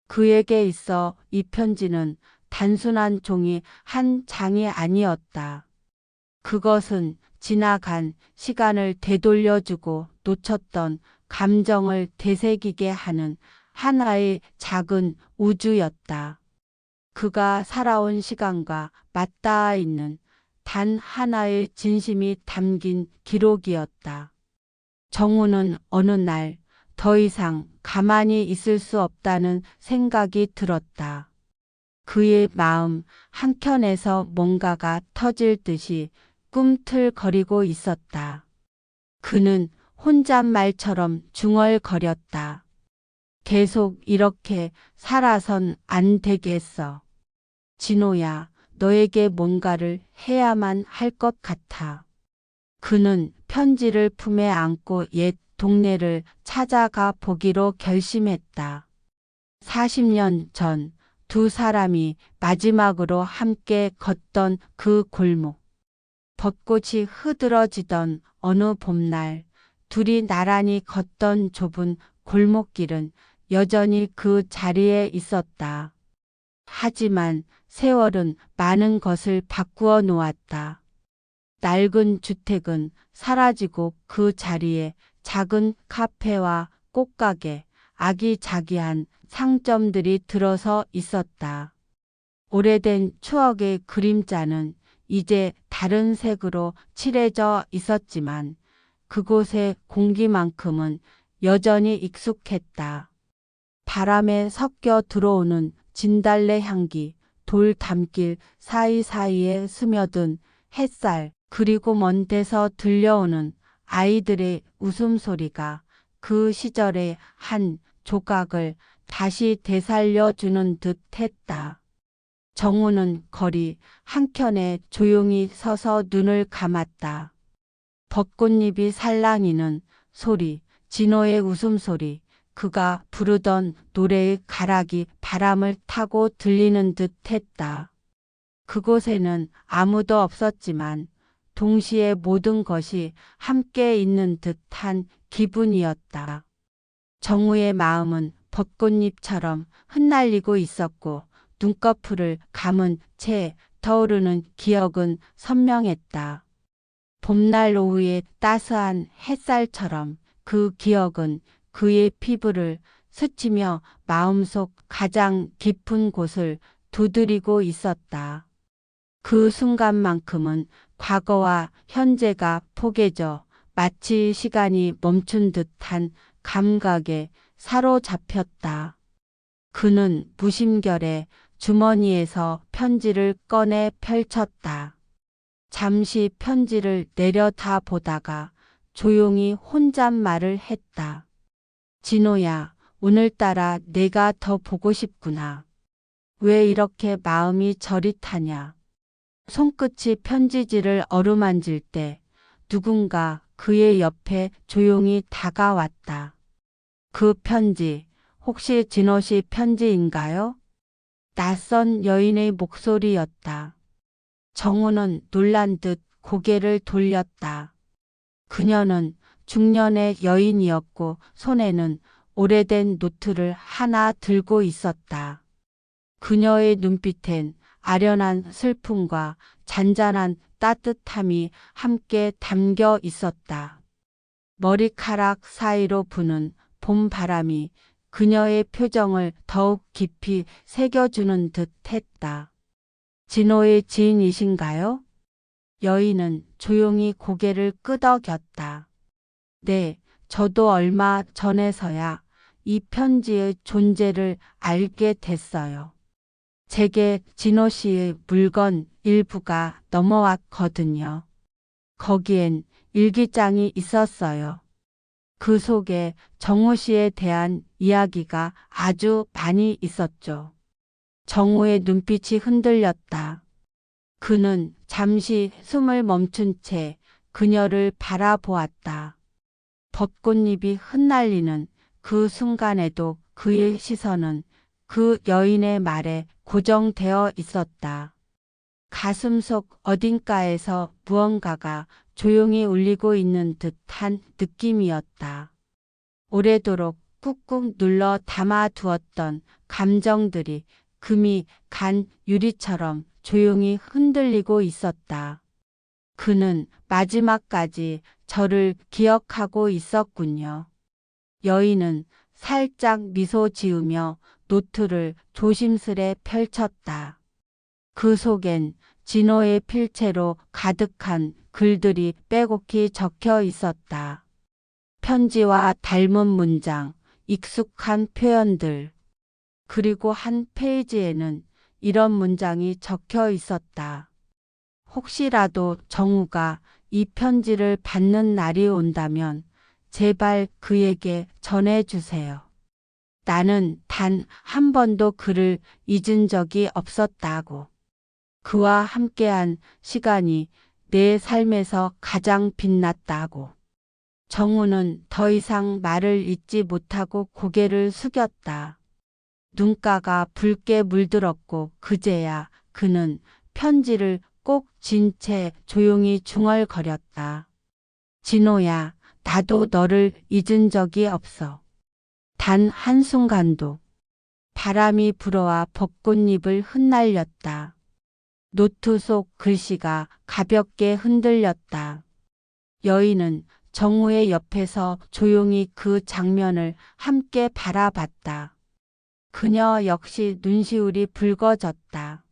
그에게 있어 이 편지는 단순한 종이 한 장이 아니었다. 그것은 지나간 시간을 되돌려주고 놓쳤던 감정을 되새기게 하는 하나의 작은 우주였다. 그가 살아온 시간과 맞닿아 있는 단 하나의 진심이 담긴 기록이었다. 정우는 어느 날 더 이상 가만히 있을 수 없다는 생각이 들었다. 그의 마음 한켠에서 뭔가가 터질 듯이 꿈틀거리고 있었다. 그는 혼잣말처럼 중얼거렸다. 계속 이렇게 살아선 안 되겠어. 진호야, 너에게 뭔가를 해야만 할 것 같아. 그는 편지를 품에 안고 옛 동네를 찾아가 보기로 결심했다. 40년 전 두 사람이 마지막으로 함께 걷던 그 골목. 벚꽃이 흐드러지던 어느 봄날, 둘이 나란히 걷던 좁은 골목길은 여전히 그 자리에 있었다. 하지만 세월은 많은 것을 바꾸어 놓았다. 낡은 주택은 사라지고 그 자리에 작은 카페와 꽃가게, 아기자기한 상점들이 들어서 있었다. 오래된 추억의 그림자는 이제 다른 색으로 칠해져 있었지만 그곳의 공기만큼은 여전히 익숙했다. 바람에 섞여 들어오는 진달래 향기, 돌담길 사이사이에 스며든 햇살, 그리고 먼 데서 들려오는 아이들의 웃음소리가 그 시절의 한 조각을 다시 되살려주는 듯 했다. 정우는 거리 한켠에 조용히 서서 눈을 감았다. 벚꽃잎이 살랑이는 소리, 진호의 웃음소리, 그가 부르던 노래의 가락이 바람을 타고 들리는 듯 했다. 그곳에는 아무도 없었지만 동시에 모든 것이 함께 있는 듯한 기분이었다. 정우의 마음은 벚꽃잎처럼 흩날리고 있었고 눈꺼풀을 감은 채 떠오르는 기억은 선명했다. 봄날 오후의 따스한 햇살처럼 그 기억은 그의 피부를 스치며 마음속 가장 깊은 곳을 두드리고 있었다. 그 순간만큼은 과거와 현재가 포개져 마치 시간이 멈춘 듯한 감각에 사로잡혔다. 그는 무심결에 주머니에서 편지를 꺼내 펼쳤다. 잠시 편지를 내려다 보다가 조용히 혼잣말을 했다. 진호야, 오늘따라 내가 더 보고 싶구나. 왜 이렇게 마음이 저릿하냐. 손끝이 편지지를 어루만질 때 누군가 그의 옆에 조용히 다가왔다. 그 편지, 혹시 진호 씨 편지인가요? 낯선 여인의 목소리였다. 정우는 놀란 듯 고개를 돌렸다. 그녀는 중년의 여인이었고 손에는 오래된 노트를 하나 들고 있었다. 그녀의 눈빛엔 아련한 슬픔과 잔잔한 따뜻함이 함께 담겨 있었다. 머리카락 사이로 부는 봄바람이 그녀의 표정을 더욱 깊이 새겨주는 듯 했다. 진호의 지인이신가요? 여인은 조용히 고개를 끄덕였다. 네, 저도 얼마 전에서야 이 편지의 존재를 알게 됐어요. 제게 진호 씨의 물건 일부가 넘어왔거든요. 거기엔 일기장이 있었어요. 그 속에 정우 씨에 대한 이야기가 아주 많이 있었죠. 정우의 눈빛이 흔들렸다. 그는 잠시 숨을 멈춘 채 그녀를 바라보았다. 벚꽃잎이 흩날리는 그 순간에도 그의 시선은 그 여인의 말에 고정되어 있었다. 가슴속 어딘가에서 무언가가 조용히 울리고 있는 듯한 느낌이었다. 오래도록 꾹꾹 눌러 담아두었던 감정들이 금이 간 유리처럼 조용히 흔들리고 있었다. 그는 마지막까지 저를 기억하고 있었군요. 여인은 살짝 미소 지으며 노트를 조심스레 펼쳤다. 그 속엔 진호의 필체로 가득한 글들이 빼곡히 적혀 있었다. 편지와 닮은 문장, 익숙한 표현들. 그리고 한 페이지에는 이런 문장이 적혀 있었다. 혹시라도 정우가 이 편지를 받는 날이 온다면 제발 그에게 전해주세요. 나는 단 한 번도 그를 잊은 적이 없었다고. 그와 함께한 시간이 내 삶에서 가장 빛났다고. 정우는 더 이상 말을 잇지 못하고 고개를 숙였다. 눈가가 붉게 물들었고 그제야 그는 편지를 꼭 쥔 채 조용히 중얼거렸다. 진호야, 나도 너를 잊은 적이 없어. 단 한순간도. 바람이 불어와 벚꽃잎을 흩날렸다. 노트 속 글씨가 가볍게 흔들렸다. 여인은 정우의 옆에서 조용히 그 장면을 함께 바라봤다. 그녀 역시 눈시울이 붉어졌다.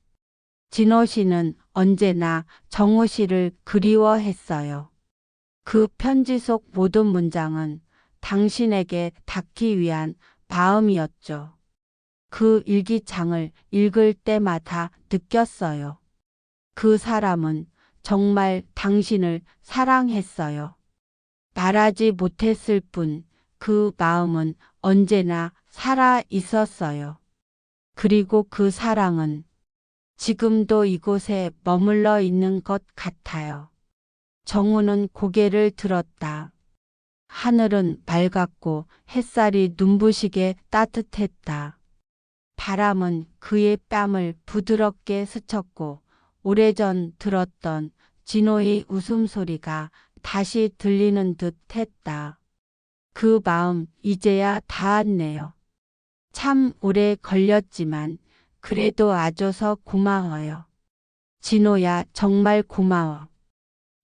진호 씨는 언제나 정우 씨를 그리워했어요. 그 편지 속 모든 문장은 당신에게 닿기 위한 마음이었죠. 그 일기장을 읽을 때마다 느꼈어요. 그 사람은 정말 당신을 사랑했어요. 말하지 못했을 뿐 그 마음은 언제나 살아 있었어요. 그리고 그 사랑은 지금도 이곳에 머물러 있는 것 같아요. 정우는 고개를 들었다. 하늘은 맑았고 햇살이 눈부시게 따뜻했다. 바람은 그의 뺨을 부드럽게 스쳤고 오래전 들었던 진호의 웃음소리가 다시 들리는 듯 했다. 그 마음 이제야 닿았네요. 참 오래 걸렸지만 그래도 와줘서 고마워요. 진호야, 정말 고마워.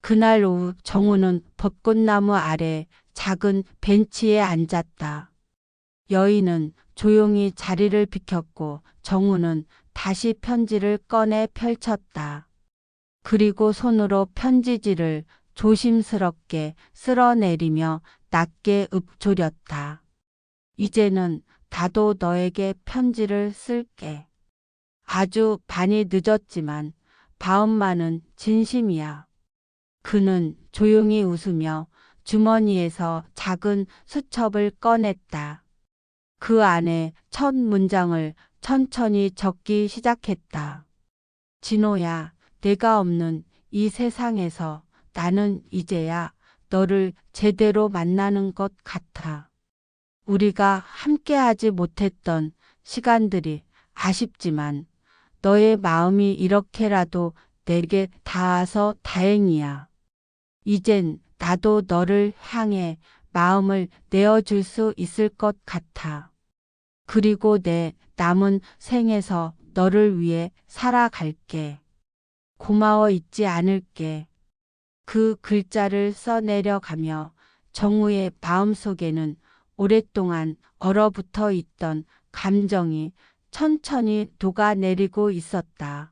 그날 오후 정우는 벚꽃나무 아래 작은 벤치에 앉았다. 여인은 조용히 자리를 비켰고 정우는 다시 편지를 꺼내 펼쳤다. 그리고 손으로 편지지를 조심스럽게 쓸어내리며 낮게 읊조렸다. 이제는 나도 너에게 편지를 쓸게. 아주 많이 늦었지만 마음만은 진심이야. 그는 조용히 웃으며 주머니에서 작은 수첩을 꺼냈다. 그 안에 첫 문장을 천천히 적기 시작했다. 진호야, 내가 없는 이 세상에서 나는 이제야 너를 제대로 만나는 것 같아. 우리가 함께하지 못했던 시간들이 아쉽지만 너의 마음이 이렇게라도 내게 닿아서 다행이야. 이젠 나도 너를 향해 마음을 내어줄 수 있을 것 같아. 그리고 내 남은 생에서 너를 위해 살아갈게. 고마워 잊지 않을게. 그 글자를 써내려가며 정우의 마음속에는 오랫동안 얼어붙어 있던 감정이 천천히 녹아내리고 있었다.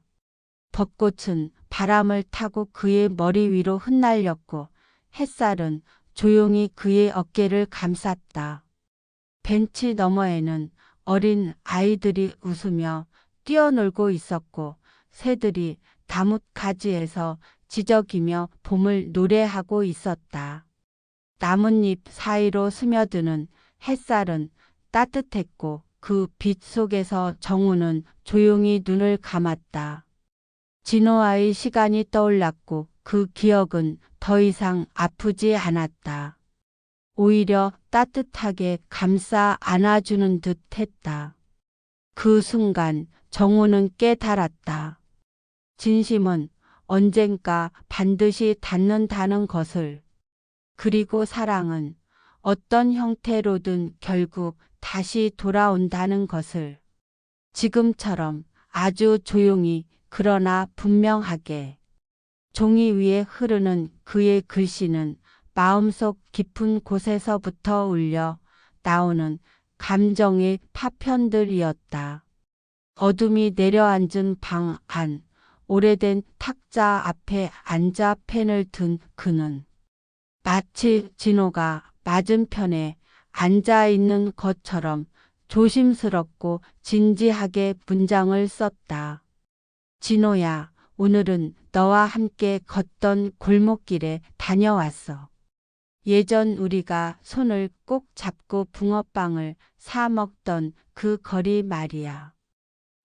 벚꽃은 바람을 타고 그의 머리 위로 흩날렸고 햇살은 조용히 그의 어깨를 감쌌다. 벤치 너머에는 어린 아이들이 웃으며 뛰어놀고 있었고 새들이 나뭇가지에서 지저귀며 봄을 노래하고 있었다. 나뭇잎 사이로 스며드는 햇살은 따뜻했고 그 빛 속에서 정우는 조용히 눈을 감았다. 진호와의 시간이 떠올랐고 그 기억은 더 이상 아프지 않았다. 오히려 따뜻하게 감싸 안아주는 듯 했다. 그 순간 정우는 깨달았다. 진심은 언젠가 반드시 닿는다는 것을. 그리고 사랑은 어떤 형태로든 결국 다시 돌아온다는 것을. 지금처럼 아주 조용히 그러나 분명하게. 종이 위에 흐르는 그의 글씨는 마음속 깊은 곳에서부터 울려 나오는 감정의 파편들이었다. 어둠이 내려앉은 방 안, 오래된 탁자 앞에 앉아 펜을 든 그는 마치 진호가 맞은편에 앉아 있는 것처럼 조심스럽고 진지하게 문장을 썼다. 진호야, 오늘은 너와 함께 걷던 골목길에 다녀왔어. 예전 우리가 손을 꼭 잡고 붕어빵을 사 먹던 그 거리 말이야.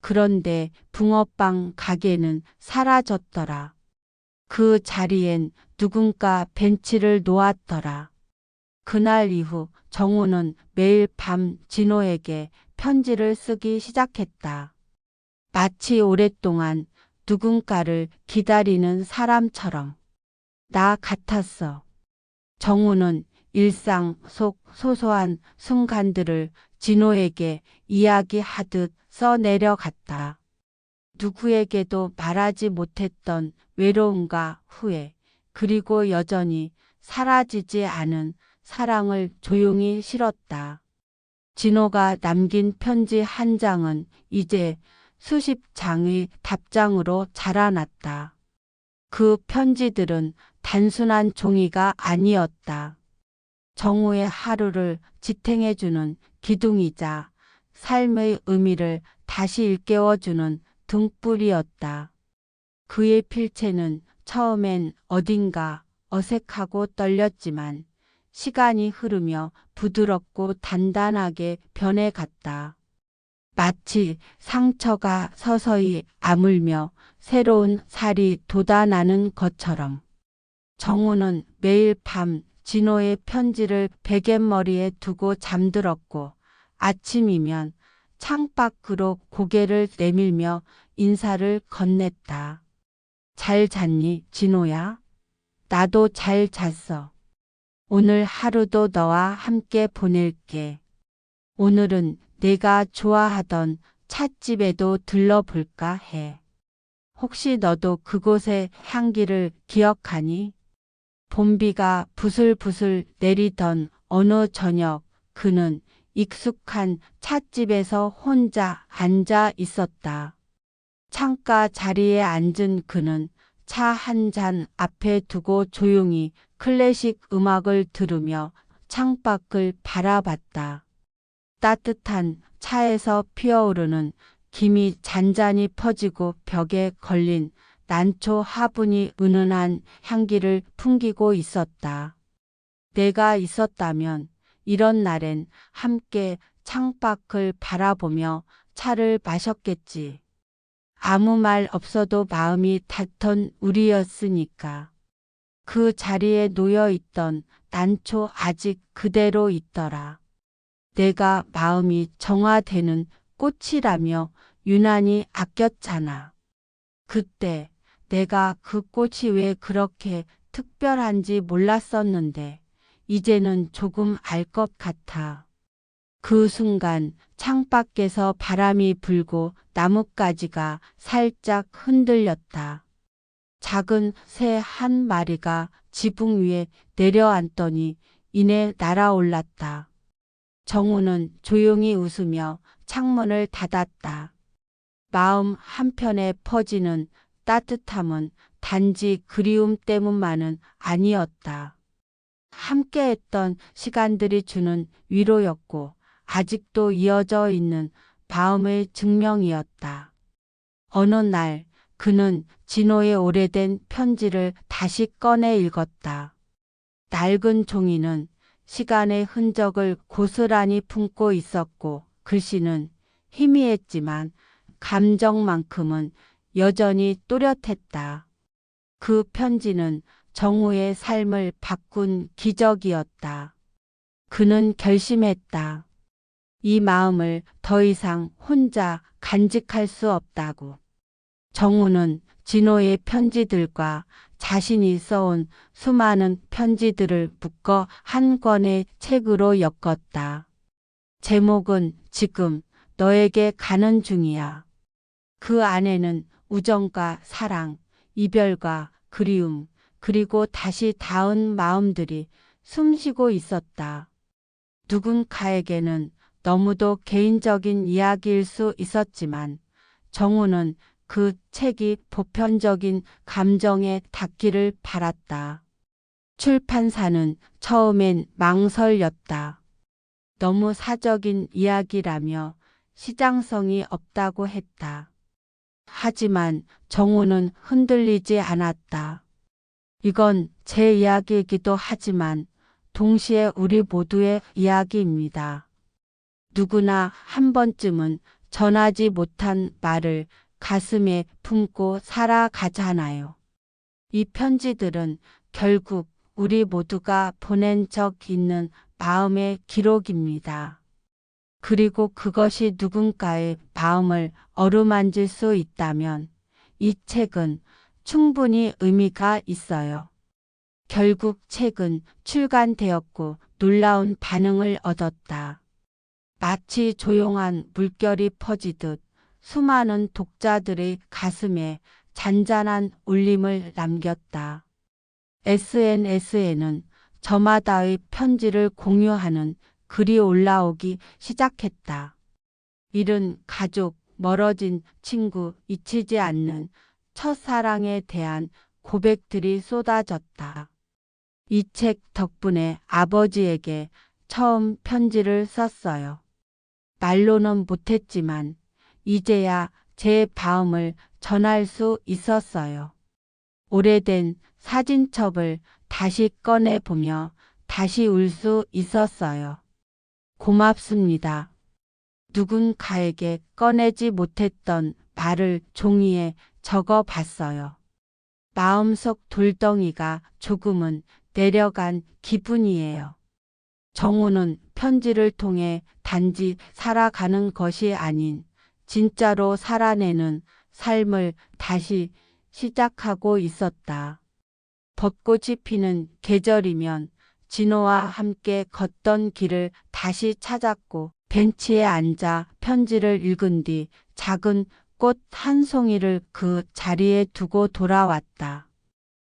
그런데 붕어빵 가게는 사라졌더라. 그 자리엔 누군가 벤치를 놓았더라. 그날 이후 정우는 매일 밤 진호에게 편지를 쓰기 시작했다. 마치 오랫동안 누군가를 기다리는 사람처럼. 나 같았어. 정우는 일상 속 소소한 순간들을 진호에게 이야기하듯 써내려갔다. 누구에게도 말하지 못했던 외로움과 후회, 그리고 여전히 사라지지 않은 사랑을 조용히 실었다. 진호가 남긴 편지 한 장은 이제 수십 장의 답장으로 자라났다. 그 편지들은 단순한 종이가 아니었다. 정우의 하루를 지탱해주는 기둥이자 삶의 의미를 다시 일깨워주는 등불이었다. 그의 필체는 처음엔 어딘가 어색하고 떨렸지만 시간이 흐르며 부드럽고 단단하게 변해갔다. 마치 상처가 서서히 아물며 새로운 살이 돋아나는 것처럼. 정우는 매일 밤 진호의 편지를 베갯머리에 두고 잠들었고 아침이면 창밖으로 고개를 내밀며 인사를 건넸다. 잘 잤니, 진호야? 나도 잘 잤어. 오늘 하루도 너와 함께 보낼게. 오늘은 내가 좋아하던 찻집에도 들러볼까 해. 혹시 너도 그곳의 향기를 기억하니? 봄비가 부슬부슬 내리던 어느 저녁 그는 익숙한 찻집에서 혼자 앉아 있었다. 창가 자리에 앉은 그는 차 한 잔 앞에 두고 조용히 클래식 음악을 들으며 창밖을 바라봤다. 따뜻한 차에서 피어오르는 김이 잔잔히 퍼지고 벽에 걸린 난초 화분이 은은한 향기를 풍기고 있었다. 내가 있었다면 이런 날엔 함께 창밖을 바라보며 차를 마셨겠지. 아무 말 없어도 마음이 닿던 우리였으니까. 그 자리에 놓여 있던 난초 아직 그대로 있더라. 내가 마음이 정화되는 꽃이라며 유난히 아꼈잖아. 그때 내가 그 꽃이 왜 그렇게 특별한지 몰랐었는데 이제는 조금 알 것 같아. 그 순간 창밖에서 바람이 불고 나뭇가지가 살짝 흔들렸다. 작은 새 한 마리가 지붕 위에 내려앉더니 이내 날아올랐다. 정우는 조용히 웃으며 창문을 닫았다. 마음 한편에 퍼지는 따뜻함은 단지 그리움 때문만은 아니었다. 함께했던 시간들이 주는 위로였고 아직도 이어져 있는 마음의 증명이었다. 어느 날 그는 진호의 오래된 편지를 다시 꺼내 읽었다. 낡은 종이는 시간의 흔적을 고스란히 품고 있었고 글씨는 희미했지만 감정만큼은 여전히 또렷했다. 그 편지는 정우의 삶을 바꾼 기적이었다. 그는 결심했다. 이 마음을 더 이상 혼자 간직할 수 없다고. 정우는 진호의 편지들과 자신이 써온 수많은 편지들을 묶어 한 권의 책으로 엮었다. 제목은 지금 너에게 가는 중이야. 그 안에는 우정과 사랑, 이별과 그리움, 그리고 다시 닿은 마음들이 숨쉬고 있었다. 누군가에게는 너무도 개인적인 이야기일 수 있었지만 정우는 그 책이 보편적인 감정에 닿기를 바랐다. 출판사는 처음엔 망설였다. 너무 사적인 이야기라며 시장성이 없다고 했다. 하지만 정우는 흔들리지 않았다. 이건 제 이야기이기도 하지만 동시에 우리 모두의 이야기입니다. 누구나 한 번쯤은 전하지 못한 말을 가슴에 품고 살아가잖아요. 이 편지들은 결국 우리 모두가 보낸 적 있는 마음의 기록입니다. 그리고 그것이 누군가의 마음을 어루만질 수 있다면 이 책은 충분히 의미가 있어요. 결국 책은 출간되었고 놀라운 반응을 얻었다. 마치 조용한 물결이 퍼지듯 수많은 독자들의 가슴에 잔잔한 울림을 남겼다. SNS에는 저마다의 편지를 공유하는 글이 올라오기 시작했다. 잃은 가족, 멀어진 친구, 잊히지 않는 첫사랑에 대한 고백들이 쏟아졌다. 이 책 덕분에 아버지에게 처음 편지를 썼어요. 말로는 못했지만 이제야 제 마음을 전할 수 있었어요. 오래된 사진첩을 다시 꺼내보며 다시 울 수 있었어요. 고맙습니다. 누군가에게 꺼내지 못했던 말을 종이에 적어봤어요. 마음속 돌덩이가 조금은 내려간 기분이에요. 정우는 편지를 통해 단지 살아가는 것이 아닌 진짜로 살아내는 삶을 다시 시작하고 있었다. 벚꽃이 피는 계절이면 진호와 함께 걷던 길을 다시 찾았고 벤치에 앉아 편지를 읽은 뒤 작은 꽃 한 송이를 그 자리에 두고 돌아왔다.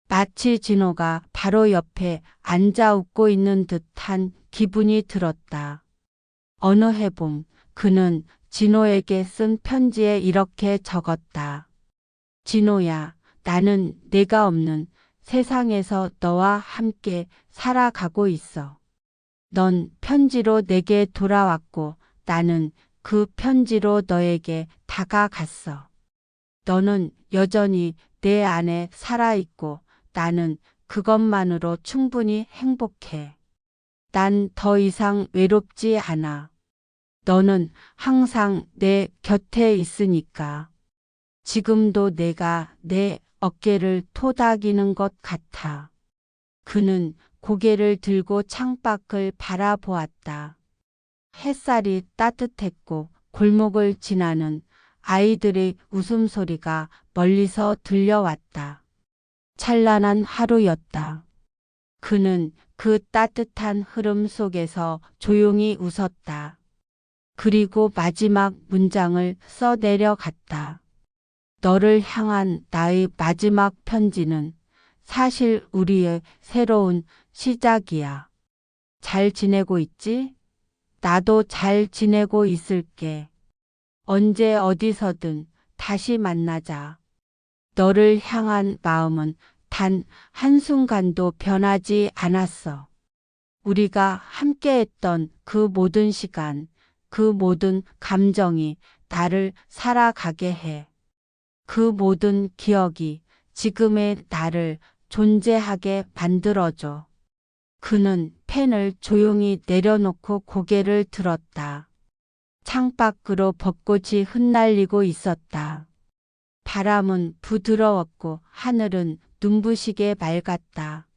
마치 진호가 바로 옆에 앉아 웃고 있는 듯한 기분이 들었다. 어느 해봄 그는 진호에게 쓴 편지에 이렇게 적었다. 진호야, 나는 내가 없는 세상에서 너와 함께 살아가고 있어. 넌 편지로 내게 돌아왔고 나는 그 편지로 너에게 다가갔어. 너는 여전히 내 안에 살아있고 나는 그것만으로 충분히 행복해. 난 더 이상 외롭지 않아. 너는 항상 내 곁에 있으니까. 지금도 내가 내 어깨를 토닥이는 것 같아. 그는 고개를 들고 창밖을 바라보았다. 햇살이 따뜻했고 골목을 지나는 아이들의 웃음소리가 멀리서 들려왔다. 찬란한 하루였다. 그는 그 따뜻한 흐름 속에서 조용히 웃었다. 그리고 마지막 문장을 써 내려갔다. 너를 향한 나의 마지막 편지는 사실 우리의 새로운 시작이야. 잘 지내고 있지? 나도 잘 지내고 있을게. 언제 어디서든 다시 만나자. 너를 향한 마음은 단 한순간도 변하지 않았어. 우리가 함께했던 그 모든 시간, 그 모든 감정이 나를 살아가게 해. 그 모든 기억이 지금의 나를 존재하게 만들어줘. 그는 펜을 조용히 내려놓고 고개를 들었다. 창밖으로 벚꽃이 흩날리고 있었다. 바람은 부드러웠고 하늘은 눈부시게 맑았다.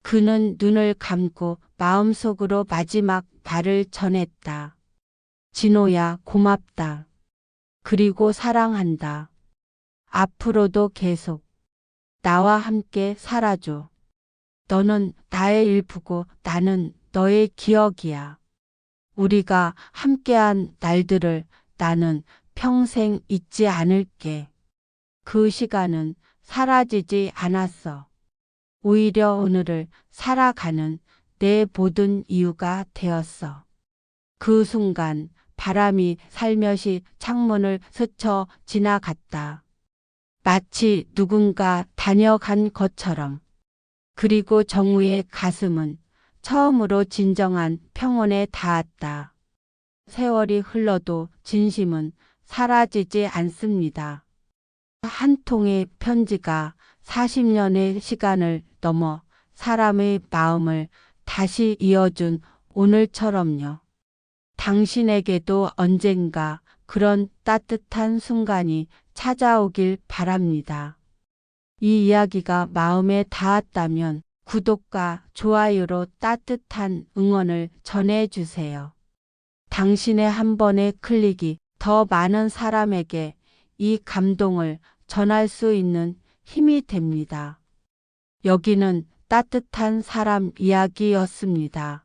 그는 눈을 감고 마음속으로 마지막 말을 전했다. 진호야, 고맙다. 그리고 사랑한다. 앞으로도 계속 나와 함께 살아줘. 너는 나의 일부고 나는 너의 기억이야. 우리가 함께한 날들을 나는 평생 잊지 않을게. 그 시간은 사라지지 않았어. 오히려 오늘을 살아가는 내 모든 이유가 되었어. 그 순간 바람이 살며시 창문을 스쳐 지나갔다. 마치 누군가 다녀간 것처럼. 그리고 정우의 가슴은 처음으로 진정한 평온에 닿았다. 세월이 흘러도 진심은 사라지지 않습니다. 한 통의 편지가 40년의 시간을 넘어 사람의 마음을 다시 이어준 오늘처럼요. 당신에게도 언젠가 그런 따뜻한 순간이 찾아오길 바랍니다. 이 이야기가 마음에 닿았다면 구독과 좋아요로 따뜻한 응원을 전해주세요. 당신의 한 번의 클릭이 더 많은 사람에게 이 감동을 전할 수 있는 힘이 됩니다. 여기는 따뜻한 사람 이야기였습니다.